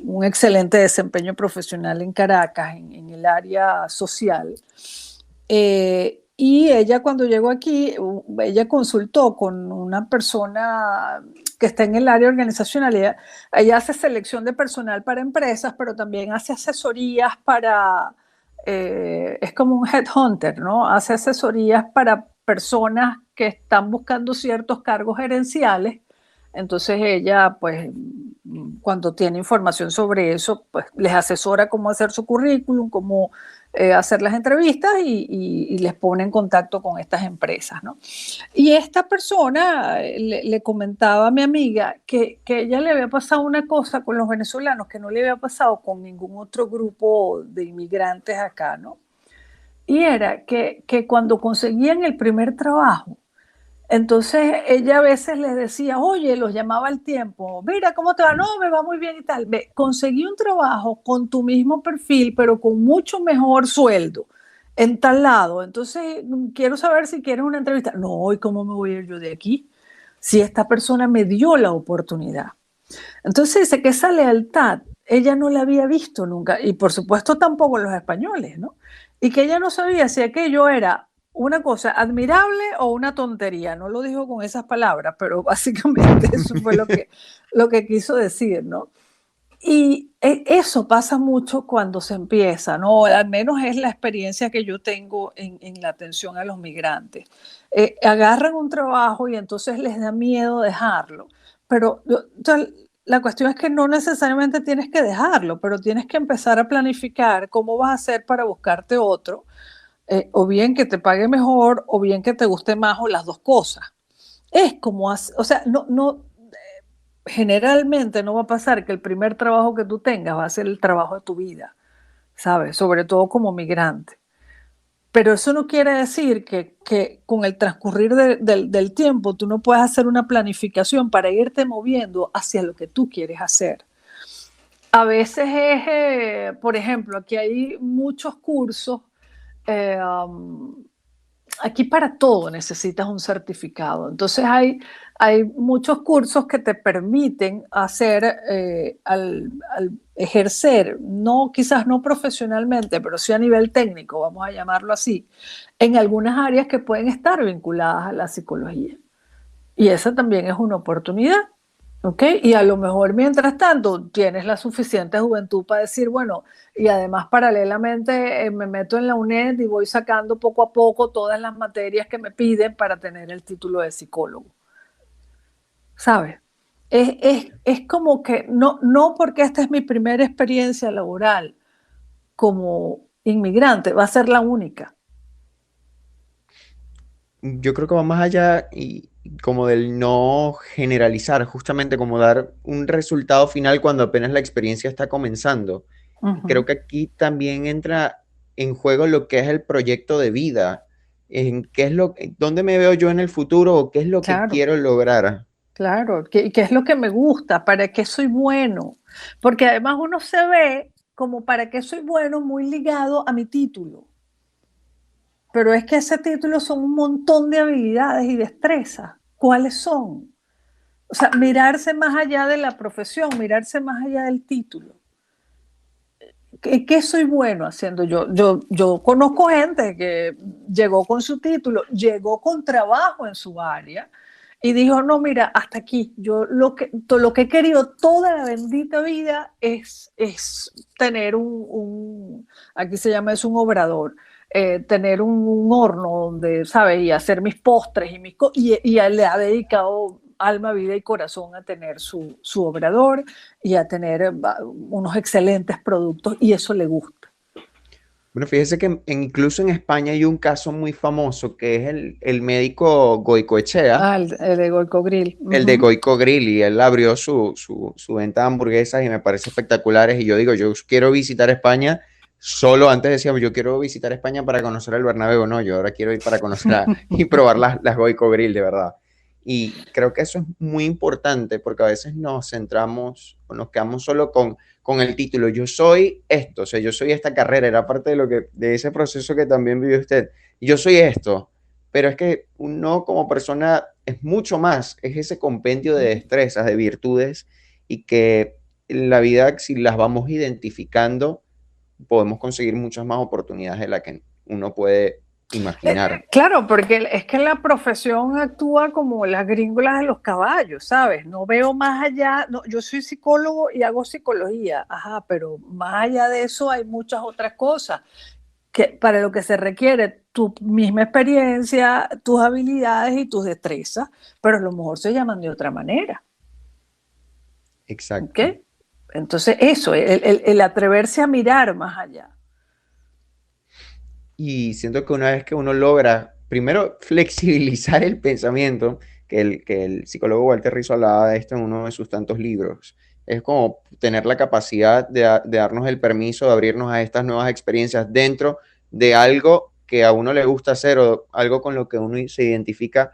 un excelente desempeño profesional en Caracas, en el área social. Y ella cuando llegó aquí, ella consultó con una persona que está en el área organizacional. Ella hace selección de personal para empresas, pero también hace asesorías para, es como un headhunter, ¿no? Hace asesorías para personas que están buscando ciertos cargos gerenciales. Entonces ella, pues, cuando tiene información sobre eso, pues les asesora cómo hacer su currículum, cómo hacer las entrevistas y les pone en contacto con estas empresas, ¿no? Y esta persona le comentaba a mi amiga que ella le había pasado una cosa con los venezolanos que no le había pasado con ningún otro grupo de inmigrantes acá, ¿no? Y era que cuando conseguían el primer trabajo, entonces ella a veces les decía, oye, los llamaba al tiempo, mira, ¿cómo te va? No, me va muy bien y tal. Ve, conseguí un trabajo con tu mismo perfil, pero con mucho mejor sueldo en tal lado. Entonces, quiero saber si quieres una entrevista. No, ¿y cómo me voy a ir yo de aquí? Si esta persona me dio la oportunidad. Entonces dice que esa lealtad ella no la había visto nunca, y por supuesto tampoco los españoles, ¿no? Y que ella no sabía si aquello era una cosa admirable o una tontería. No lo dijo con esas palabras, pero básicamente eso fue lo que quiso decir, ¿no? Y eso pasa mucho cuando se empieza, ¿no? Al menos es la experiencia que yo tengo en la atención a los migrantes. Agarran un trabajo y entonces les da miedo dejarlo. Pero la cuestión es que no necesariamente tienes que dejarlo, pero tienes que empezar a planificar cómo vas a hacer para buscarte otro, o bien que te pague mejor, o bien que te guste más, o las dos cosas. Es como, o sea, no, generalmente no va a pasar que el primer trabajo que tú tengas va a ser el trabajo de tu vida, ¿sabes? Sobre todo como migrante. Pero eso no quiere decir que con el transcurrir del tiempo tú no puedas hacer una planificación para irte moviendo hacia lo que tú quieres hacer. A veces es, por ejemplo, aquí hay muchos cursos. eh, um, Aquí para todo necesitas un certificado. Entonces hay muchos cursos que te permiten hacer, al ejercer, no, quizás no profesionalmente, pero sí a nivel técnico, vamos a llamarlo así, en algunas áreas que pueden estar vinculadas a la psicología. Y esa también es una oportunidad. ¿Ok? Y a lo mejor mientras tanto tienes la suficiente juventud para decir, bueno, y además paralelamente me meto en la UNED y voy sacando poco a poco todas las materias que me piden para tener el título de psicólogo, ¿sabes? Es como que no porque esta es mi primera experiencia laboral como inmigrante, va a ser la única.
Yo creo que va más allá y como del no generalizar, justamente como dar un resultado final cuando apenas la experiencia está comenzando. Creo
Ujú.
que aquí también entra en juego lo que es el proyecto de vida, en qué es dónde me veo yo en el futuro o qué es lo que
Claro.
quiero lograr.
Claro, qué es lo que me gusta, para qué soy bueno, porque además uno se ve como para qué soy bueno muy ligado a mi título, pero es que ese título son un montón de habilidades y destrezas. ¿Cuáles son? O sea, mirarse más allá de la profesión, mirarse más allá del título. ¿Qué soy bueno haciendo yo? Yo conozco gente que llegó con su título, llegó con trabajo en su área y dijo, no, mira, hasta aquí, yo lo que he querido toda la bendita vida es tener aquí se llama es un obrador, tener un horno donde, ¿sabes? Y hacer mis postres y él le ha dedicado alma, vida y corazón a tener su obrador y a tener unos excelentes productos y eso le gusta.
Bueno, fíjese que incluso en España hay un caso muy famoso que es el médico Goicoechea,
Ah, el de Goico Grill.
el de
Ujú.
Goico Grill, y él abrió su venta de hamburguesas y me parece espectaculares. Y yo digo, yo quiero visitar España. Solo antes decíamos, yo quiero visitar España para conocer el Bernabéu. No, yo ahora quiero ir para conocer y probar las Goico Grill, de verdad. Y creo que eso es muy importante porque a veces nos centramos o nos quedamos solo con el título. Yo soy esto, o sea, yo soy esta carrera, era parte de ese proceso que también vivió usted. Yo soy esto, pero es que uno como persona es mucho más, es ese compendio de destrezas, de virtudes, y que en la vida, si las vamos identificando, podemos conseguir muchas más oportunidades de las que uno puede imaginar.
Claro, porque es que la profesión actúa como las gringolas de los caballos, ¿sabes? No veo más allá, no, yo soy psicólogo y hago psicología, ajá, pero más allá de eso hay muchas otras cosas que para lo que se requiere tu misma experiencia, tus habilidades y tus destrezas, pero a lo mejor se llaman de otra manera, ¿ok?
Exacto.
Entonces eso, el atreverse a mirar más allá.
Y siento que una vez que uno logra, primero, flexibilizar el pensamiento, que el psicólogo Walter Rizzo hablaba de esto en uno de sus tantos libros, es como tener la capacidad de darnos el permiso de abrirnos a estas nuevas experiencias dentro de algo que a uno le gusta hacer o algo con lo que uno se identifica,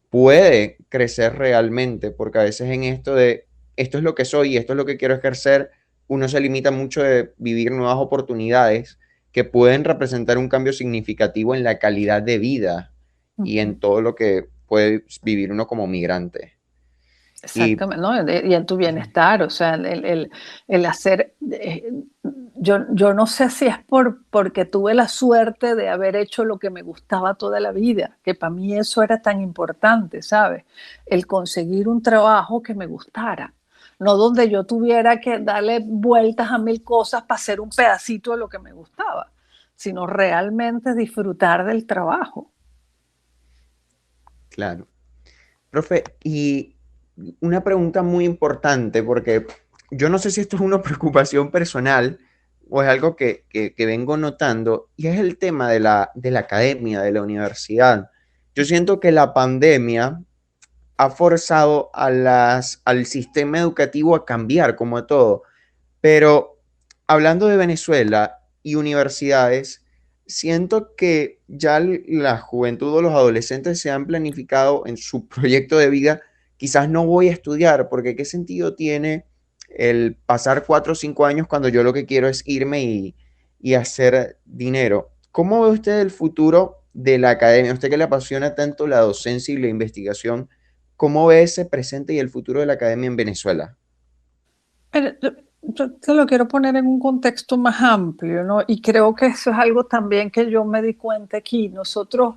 puede crecer realmente, porque a veces en esto de esto es lo que soy y esto es lo que quiero ejercer, uno se limita mucho de vivir nuevas oportunidades que pueden representar un cambio significativo en la calidad de vida y en
Ujú.
todo lo que puede vivir uno como migrante. Y
Exactamente, ¿no? Y en tu bienestar, o sea, el hacer, yo no sé si es porque tuve la suerte de haber hecho lo que me gustaba toda la vida, que para mí eso era tan importante, ¿sabes? El conseguir un trabajo que me gustara, no donde yo tuviera que darle vueltas a mil cosas para hacer un pedacito de lo que me gustaba, sino realmente disfrutar del trabajo.
claro, profe, y una pregunta muy importante, porque yo no sé si esto es una preocupación personal o es algo que vengo notando, y es el tema de la academia, de la universidad. Yo siento que la pandemia ha forzado al sistema educativo a cambiar, como a todo. Pero hablando de Venezuela y universidades, siento que ya la juventud o los adolescentes se han planificado en su proyecto de vida, quizás no voy a estudiar, porque ¿qué sentido tiene el pasar 4 o 5 años cuando yo lo que quiero es irme y hacer dinero? ¿Cómo ve usted el futuro de la academia? Usted que le apasiona tanto la docencia y la investigación, ¿cómo ve ese presente y el futuro de la academia en Venezuela?
Pero yo te lo quiero poner en un contexto más amplio, ¿no? Y creo que eso es algo también que yo me di cuenta aquí. Nosotros,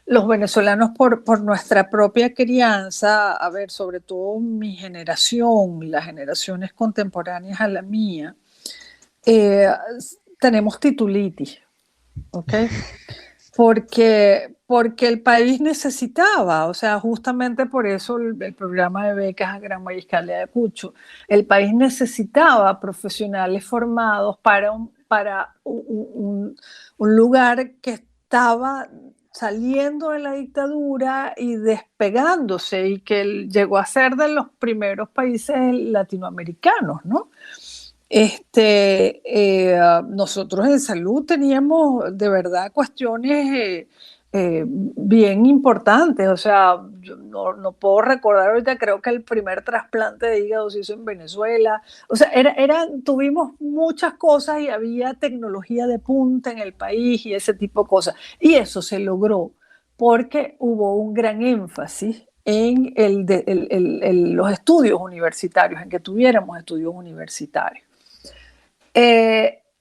Los venezolanos por nuestra propia crianza, a ver, sobre todo mi generación, las generaciones contemporáneas a la mía, eh, tenemos titulitis, ¿ok? Porque el país necesitaba, o sea, justamente por eso el programa de becas a Gran Mariscal de Ayacucho, el país necesitaba profesionales formados para un lugar que estaba saliendo de la dictadura y despegándose y que llegó a ser de los primeros países latinoamericanos, ¿no? Nosotros en salud teníamos de verdad cuestiones bien importantes, o sea, yo no puedo recordar ahorita, creo que el primer trasplante de hígado se hizo en Venezuela, o sea, tuvimos muchas cosas y había tecnología de punta en el país y ese tipo de cosas, y eso se logró porque hubo un gran énfasis en los estudios universitarios, en que tuviéramos estudios universitarios.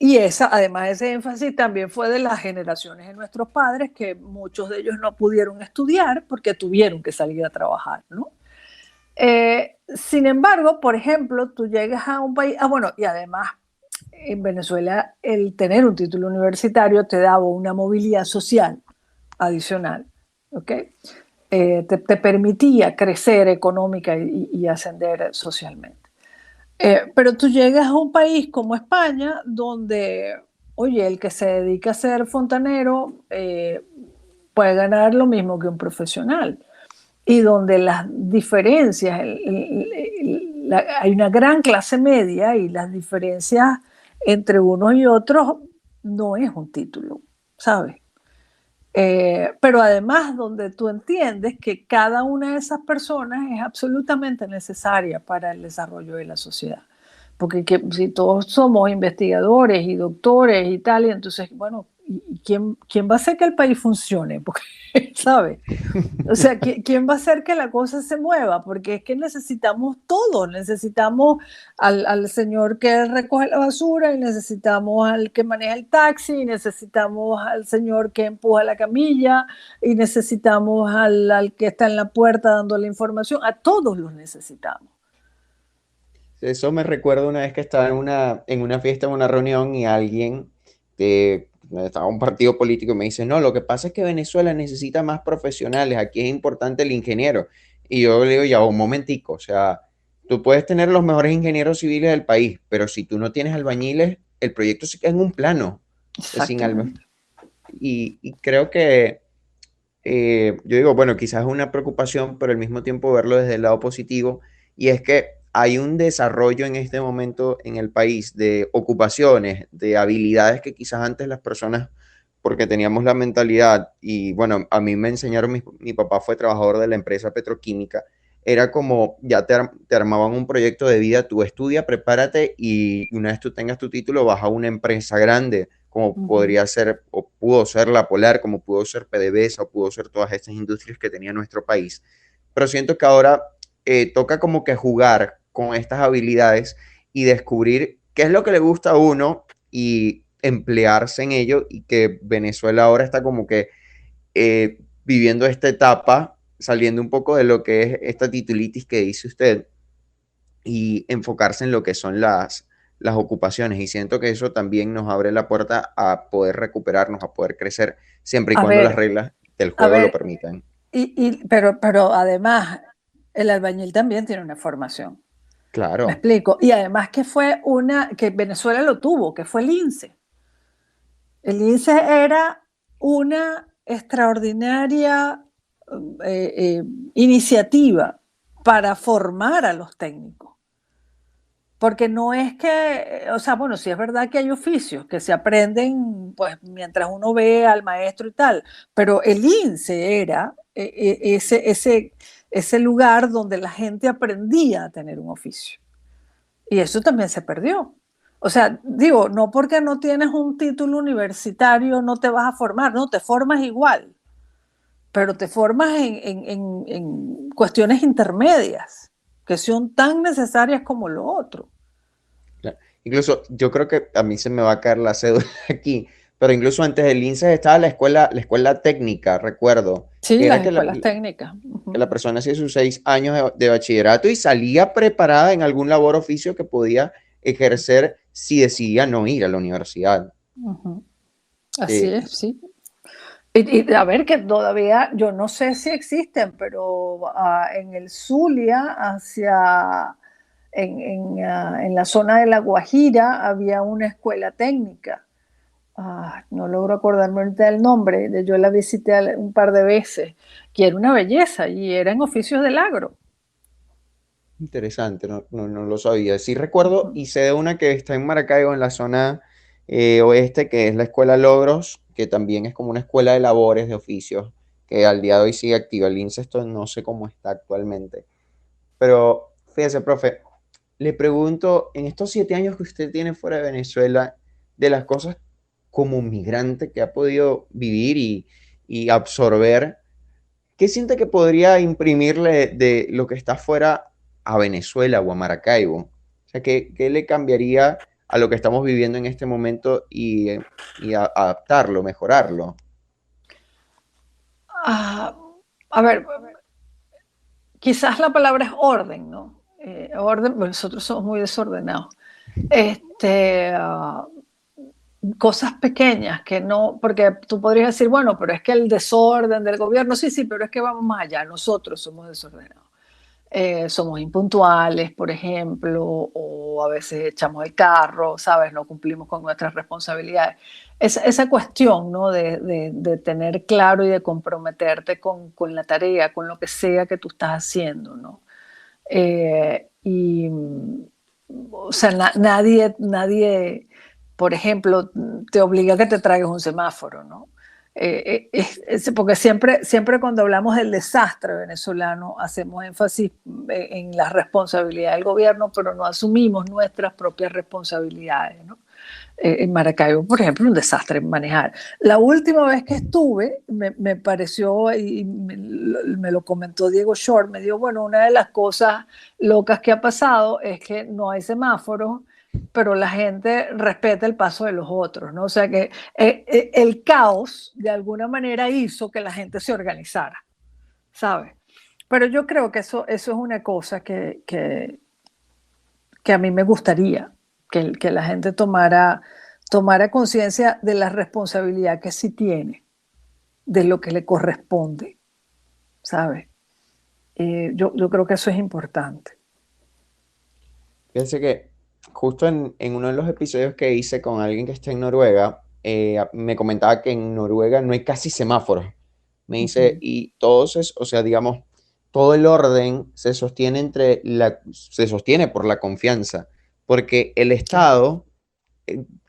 Y además ese énfasis también fue de las generaciones de nuestros padres, que muchos de ellos no pudieron estudiar porque tuvieron que salir a trabajar, ¿no? Sin embargo, por ejemplo, tú llegas a un país, bueno, y además en Venezuela el tener un título universitario te daba una movilidad social adicional, ¿ok? Te permitía crecer económica y ascender socialmente. Pero tú llegas a un país como España, donde, oye, el que se dedica a ser fontanero puede ganar lo mismo que un profesional. Y donde las diferencias, hay una gran clase media y las diferencias entre unos y otros no es un título, ¿sabes? Pero además donde tú entiendes que cada una de esas personas es absolutamente necesaria para el desarrollo de la sociedad. Porque si todos somos investigadores y doctores y tal, y entonces, bueno, ¿y quién va a hacer que el país funcione? Porque, ¿sabes? O sea, ¿quién va a hacer que la cosa se mueva? Porque es que necesitamos todo, necesitamos al señor que recoge la basura, y necesitamos al que maneja el taxi, y necesitamos al señor que empuja la camilla, y necesitamos al que está en la puerta dando la información, a todos los necesitamos.
Eso me recuerda una vez que estaba en una fiesta, en una reunión, y alguien de, estaba un partido político y me dice, no, lo que pasa es que Venezuela necesita más profesionales, aquí es importante el ingeniero. Y yo le digo, ya, un momentico, o sea, tú puedes tener los mejores ingenieros civiles del país, pero si tú no tienes albañiles, el proyecto se queda en un plano. O sea,
Exactamente.
y creo que yo digo, bueno, quizás es una preocupación, pero al mismo tiempo verlo desde el lado positivo, y es que hay un desarrollo en este momento en el país de ocupaciones, de habilidades que quizás antes las personas, porque teníamos la mentalidad, y bueno, a mí me enseñaron, mi papá fue trabajador de la empresa petroquímica, era como ya te armaban un proyecto de vida, tú estudia, prepárate y una vez tú tengas tu título vas a una empresa grande como
Ujú.
podría ser o pudo ser la Polar, como pudo ser PDVSA o pudo ser todas estas industrias que tenía nuestro país. Pero siento que ahora toca como que jugar con estas habilidades y descubrir qué es lo que le gusta a uno y emplearse en ello, y que Venezuela ahora está como que viviendo esta etapa, saliendo un poco de lo que es esta titulitis que dice usted y enfocarse en lo que son las ocupaciones. Y siento que eso también nos abre la puerta a poder recuperarnos, a poder crecer, siempre y
A
cuando las
ver,
reglas del
a
juego lo
ver,
permitan.
pero además, el albañil también tiene una formación. Me
Claro,
explico. Y además que Venezuela lo tuvo, que fue el INSE. El INSE era una extraordinaria iniciativa para formar a los técnicos. Porque no es que, o sea, bueno, sí es verdad que hay oficios que se aprenden pues mientras uno ve al maestro y tal, pero el INSE era ese lugar donde la gente aprendía a tener un oficio. Y eso también se perdió. O sea, digo, no porque no tienes un título universitario no te vas a formar, no, te formas igual, pero te formas en cuestiones intermedias que son tan necesarias como lo otro.
claro. Incluso yo creo que a mí se me va a caer la cédula aquí, pero incluso antes del INSEE estaba la escuela técnica, recuerdo,
Sí,
que era
las escuelas técnicas.
que la persona hacía sus 6 años de bachillerato y salía preparada en algún labor oficio que podía ejercer si decidía no ir a la universidad.
Ujú. Así
Que
es, sí. Y a ver que todavía, yo no sé si existen, pero en el Zulia, en la zona de La Guajira, había una escuela técnica. No logro acordarme ahorita del nombre, yo la visité un par de veces, que era una belleza y era en oficios del agro.
interesante, no lo sabía. Sí recuerdo
Ujú.
y sé de una que está en Maracaibo, en la zona oeste, que es la Escuela Logros, que también es como una escuela de labores, de oficios, que al día de hoy sigue activa. El incesto no sé cómo está actualmente. Pero fíjese, profe, le pregunto, en estos 7 años que usted tiene fuera de Venezuela, de las cosas como migrante que ha podido vivir y absorber, ¿qué siente que podría imprimirle de lo que está fuera a Venezuela o a Maracaibo? O sea, ¿qué le cambiaría a lo que estamos viviendo en este momento adaptarlo, mejorarlo?
Ah, a ver, quizás la palabra es orden, ¿no? Orden, pues nosotros somos muy desordenados. Este, cosas pequeñas que no, porque tú podrías decir, bueno, pero es que el desorden del gobierno, sí, sí, pero es que vamos más allá, nosotros somos desordenados. Somos impuntuales, por ejemplo, o a veces echamos el carro, ¿sabes? No cumplimos con nuestras responsabilidades. Esa cuestión, ¿no? De tener claro y de comprometerte con la tarea, con lo que sea que tú estás haciendo, ¿no? Y, o sea, nadie, por ejemplo, te obliga a que te traigas un semáforo, ¿no? Porque siempre cuando hablamos del desastre venezolano hacemos énfasis en la responsabilidad del gobierno, pero no asumimos nuestras propias responsabilidades, ¿no? En Maracaibo, por ejemplo, un desastre manejar. La última vez que estuve, me pareció, y me lo comentó Diego Short, me dijo, bueno, una de las cosas locas que ha pasado es que no hay semáforos, pero la gente respeta el paso de los otros, ¿no? O sea que el caos de alguna manera hizo que la gente se organizara, ¿sabes? Pero yo creo que eso es una cosa que a mí me gustaría, que la gente tomara conciencia de la responsabilidad que sí tiene, de lo que le corresponde, ¿sabes? Yo creo que eso es importante.
Fíjense que justo en uno de los episodios que hice con alguien que está en Noruega, me comentaba que en Noruega no hay casi semáforos. Me
Uh
dice,
-huh.
y todos, o sea, digamos, todo el orden se sostiene se sostiene por la confianza, porque el
Claro.
Estado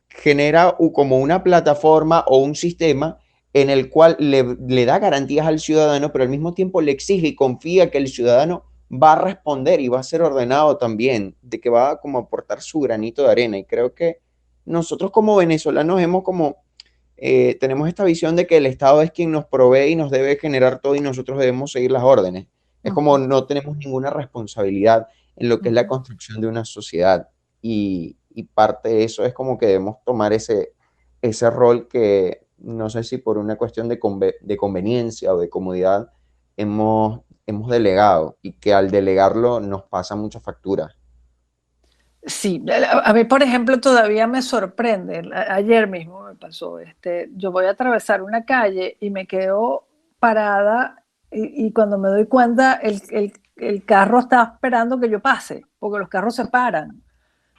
genera como una plataforma o un sistema en el cual le da garantías al ciudadano, pero al mismo tiempo le exige y confía que el ciudadano va a responder y va a ser ordenado también, de que va como a aportar su granito de arena. Y creo que nosotros como venezolanos tenemos esta visión de que el Estado es quien nos provee y nos debe generar todo y nosotros debemos seguir las órdenes. Es
Uh
como
-huh.
no tenemos ninguna responsabilidad en lo que
Uh
es la
-huh.
construcción de una sociedad. Y parte de eso es como que debemos tomar ese rol que no sé si por una cuestión de conveniencia o de comodidad hemos delegado y que al delegarlo nos pasa mucha factura.
Sí, a mí, por ejemplo, todavía me sorprende. Ayer mismo me pasó, yo voy a atravesar una calle y me quedo parada y cuando me doy cuenta el carro está esperando que yo pase, porque los carros se paran,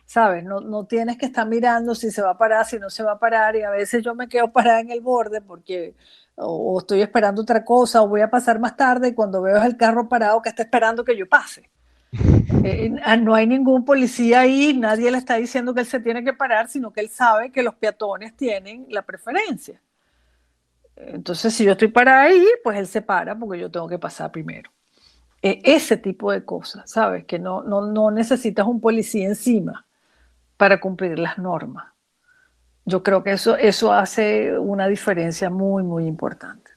¿sabes? No tienes que estar mirando si se va a parar, si no se va a parar y a veces yo me quedo parada en el borde porque o estoy esperando otra cosa o voy a pasar más tarde y cuando veo es el carro parado que está esperando que yo pase. No hay ningún policía ahí, nadie le está diciendo que él se tiene que parar, sino que él sabe que los peatones tienen la preferencia. Entonces, si yo estoy parada ahí, pues él se para porque yo tengo que pasar primero. Ese tipo de cosas, ¿sabes? Que no necesitas un policía encima para cumplir las normas. Yo creo que eso hace una diferencia muy, muy importante.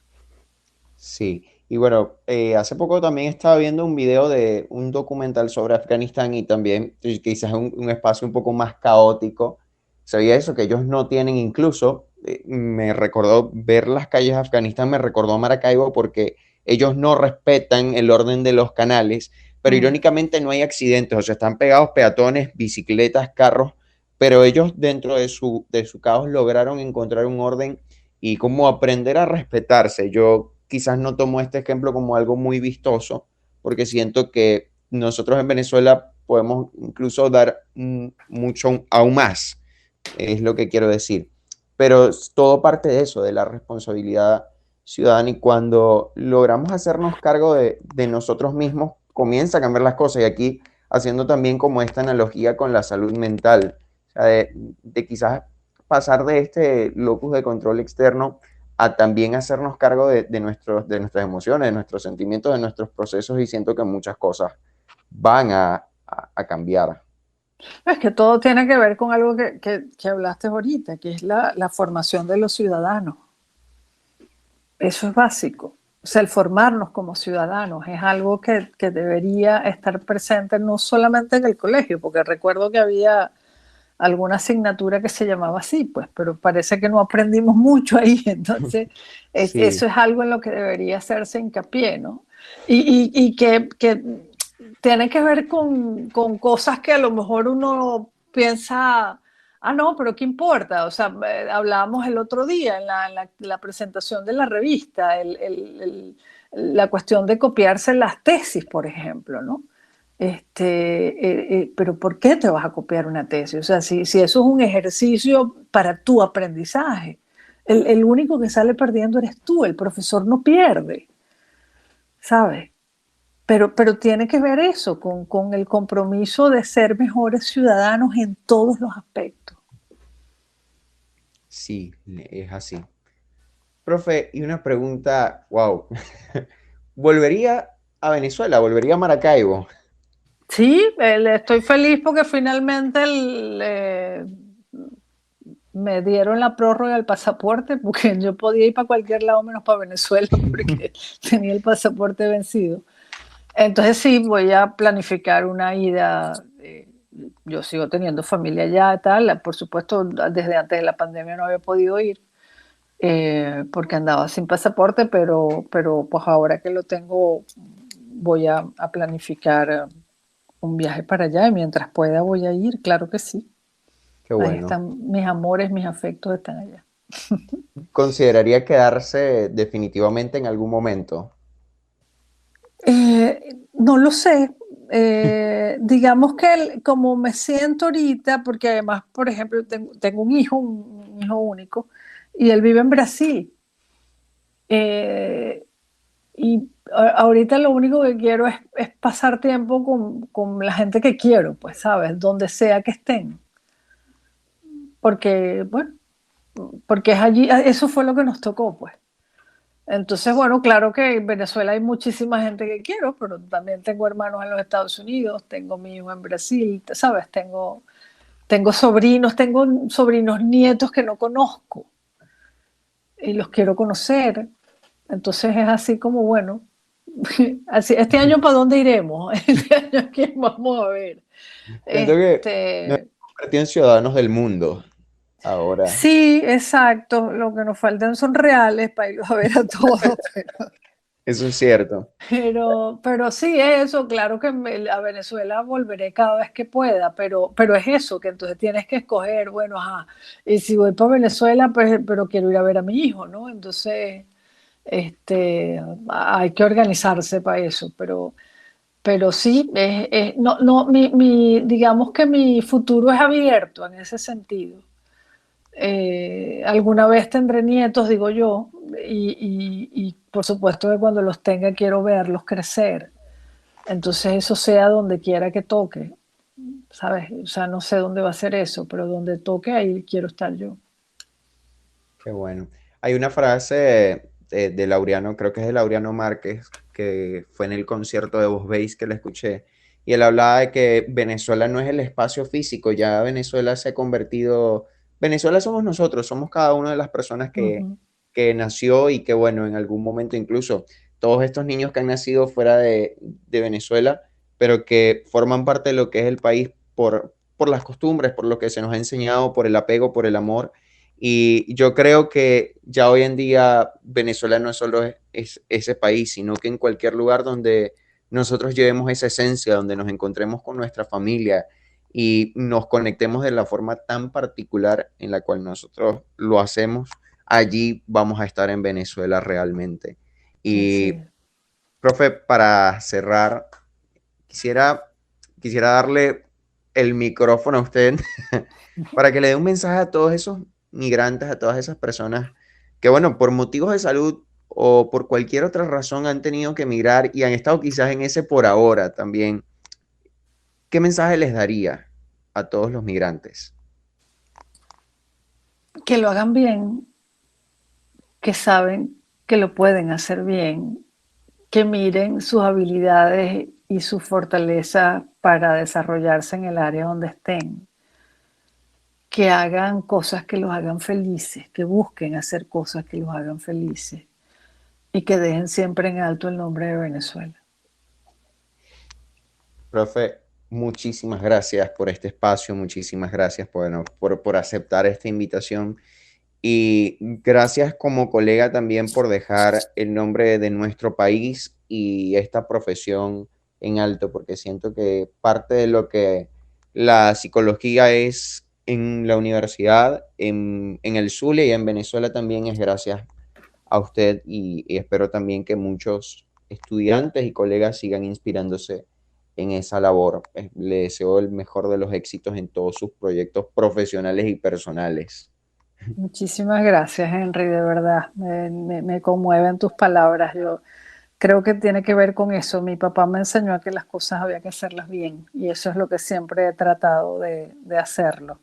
Sí, y bueno, hace poco también estaba viendo un video de un documental sobre Afganistán y también quizás un espacio un poco más caótico. Se veía eso, que ellos no tienen incluso me recordó ver las calles de Afganistán, me recordó a Maracaibo porque ellos no respetan el orden de los canales, pero
Mm.
irónicamente no hay accidentes, o sea, están pegados peatones, bicicletas, carros, pero ellos dentro de su caos lograron encontrar un orden y como aprender a respetarse. Yo quizás no tomo este ejemplo como algo muy vistoso, porque siento que nosotros en Venezuela podemos incluso dar mucho aún más, es lo que quiero decir. Pero es todo parte de eso, de la responsabilidad ciudadana, y cuando logramos hacernos cargo de nosotros mismos, comienza a cambiar las cosas. Y aquí haciendo también como esta analogía con la salud mental, o sea, de quizás pasar de este locus de control externo a también hacernos cargo de nuestras emociones, de nuestros sentimientos, de nuestros procesos, y siento que muchas cosas van a cambiar.
Es que todo tiene que ver con algo que hablaste ahorita, que es la formación de los ciudadanos. Eso es básico. O sea, el formarnos como ciudadanos es algo que debería estar presente no solamente en el colegio, porque recuerdo que había alguna asignatura que se llamaba así, pues, pero parece que no aprendimos mucho ahí. Entonces,
Sí,
eso es algo en lo que debería hacerse hincapié, ¿no? Y que tiene que ver con cosas que a lo mejor uno piensa, ah, no, pero ¿qué importa? O sea, hablábamos el otro día en la presentación de la revista, la cuestión de copiarse las tesis, por ejemplo, ¿no? Pero ¿por qué te vas a copiar una tesis? O sea, si eso es un ejercicio para tu aprendizaje, el único que sale perdiendo eres tú, el profesor no pierde, ¿sabes? Pero tiene que ver eso con el compromiso de ser mejores ciudadanos en todos los aspectos.
sí, es así. Profe, y una pregunta, wow. ¿Volvería a Venezuela? ¿Volvería a Maracaibo?
Sí, estoy feliz porque finalmente me dieron la prórroga del pasaporte porque yo podía ir para cualquier lado menos para Venezuela porque tenía el pasaporte vencido. Entonces sí, voy a planificar una ida. Yo sigo teniendo familia allá y tal. Por supuesto, desde antes de la pandemia no había podido ir porque andaba sin pasaporte, pero pues ahora que lo tengo voy a planificar un viaje para allá y mientras pueda voy a ir, claro que sí.
Qué
Ahí
bueno.
están mis amores, mis afectos están allá.
¿Consideraría quedarse definitivamente en algún momento?
No lo sé. Digamos que como me siento ahorita, porque además, por ejemplo, tengo un hijo único, y él vive en Brasil. Eh, y ahorita lo único que quiero es pasar tiempo con la gente que quiero, pues, ¿sabes? Donde sea que estén. Porque, bueno, porque es allí, eso fue lo que nos tocó, pues. Entonces, bueno, claro que en Venezuela hay muchísima gente que quiero, pero también tengo hermanos en los Estados Unidos, tengo mi hijo en Brasil, ¿sabes? Tengo sobrinos nietos que no conozco y los quiero conocer. Entonces es así como, bueno, así, este año ¿para dónde iremos? Este año ¿quién vamos a ver?
Siento que nos
Este,
hemos convertido en ciudadanos del mundo ahora.
sí, exacto, lo que nos faltan son reales para irlos a ver a todos,
Eso es cierto.
pero sí, es eso, claro que a Venezuela volveré cada vez que pueda, pero es eso, que entonces tienes que escoger, bueno, ajá, y si voy para Venezuela, pues, pero quiero ir a ver a mi hijo, ¿no? Entonces, hay que organizarse para eso, pero sí, no, no, digamos que mi futuro es abierto en ese sentido. Alguna vez tendré nietos, digo yo, y por supuesto que cuando los tenga quiero verlos crecer. Entonces eso sea donde quiera que toque, ¿sabes? O sea, no sé dónde va a ser eso, pero donde toque ahí quiero estar yo.
Qué bueno. Hay una frase de Laureano, creo que es de Laureano Márquez, que fue en el concierto de Vos Veis que la escuché, y él hablaba de que Venezuela no es el espacio físico, ya Venezuela se ha convertido, Venezuela somos nosotros, somos cada una de las personas
Ujú.
que nació y que, bueno, en algún momento incluso todos estos niños que han nacido fuera de Venezuela, pero que forman parte de lo que es el país por las costumbres, por lo que se nos ha enseñado, por el apego, por el amor, Y yo creo que ya hoy en día Venezuela no solo es ese país, sino que en cualquier lugar donde nosotros llevemos esa esencia, donde nos encontremos con nuestra familia y nos conectemos de la forma tan particular en la cual nosotros lo hacemos, allí vamos a estar en Venezuela realmente.
Así
Y,
es.
profe, para cerrar, quisiera, quisiera darle el micrófono a usted para que le dé un mensaje a todos esos migrantes, a todas esas personas que, bueno, por motivos de salud o por cualquier otra razón han tenido que emigrar y han estado quizás en ese por ahora también. ¿Qué mensaje les daría a todos los migrantes?
Que lo hagan bien, que saben que lo pueden hacer bien, que miren sus habilidades y su fortaleza para desarrollarse en el área donde estén, que hagan cosas que los hagan felices, que busquen hacer cosas que los hagan felices y que dejen siempre en alto el nombre de Venezuela.
Profe, muchísimas gracias por este espacio, muchísimas gracias por aceptar esta invitación y gracias como colega también por dejar el nombre de nuestro país y esta profesión en alto, porque siento que parte de lo que la psicología es en la universidad, en el Zulia y en Venezuela también es gracias a usted y espero también que muchos estudiantes y colegas sigan inspirándose en esa labor. Le deseo el mejor de los éxitos en todos sus proyectos profesionales y personales.
Muchísimas gracias, Henry, de verdad. Me conmueven tus palabras. Yo creo que tiene que ver con eso. Mi papá me enseñó a que las cosas había que hacerlas bien y eso es lo que siempre he tratado de hacerlo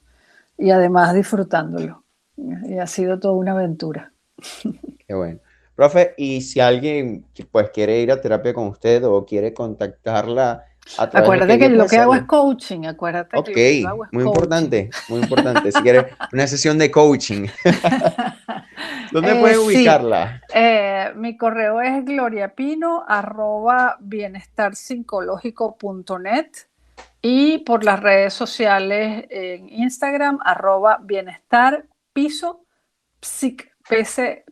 y además disfrutándolo. Y ha sido toda una aventura.
Qué bueno. Profe, y si alguien pues quiere ir a terapia con usted o quiere contactarla, ¿a través de qué
Acuérdate que
vía
yo
puede
lo que hago es
hacerlo?
coaching, acuérdate que
Ok,
lo que yo hago es
muy
coaching.
importante, muy importante. Si quiere una sesión de coaching, ¿dónde puede
Sí,
ubicarla?
mi correo es gloriapino@bienestarpsicológico.net y por las redes sociales en Instagram @bienestar piso psic,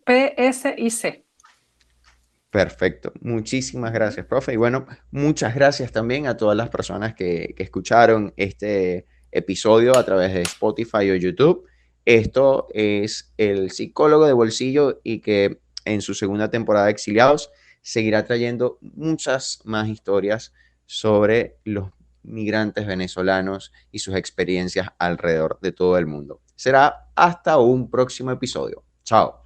PSIC.
Perfecto. Muchísimas gracias, profe. Y bueno, muchas gracias también a todas las personas que escucharon este episodio a través de Spotify o YouTube. Esto es El Psicólogo de Bolsillo y que en su segunda temporada de Exiliados seguirá trayendo muchas más historias sobre los migrantes venezolanos y sus experiencias alrededor de todo el mundo. Será hasta un próximo episodio. Chao.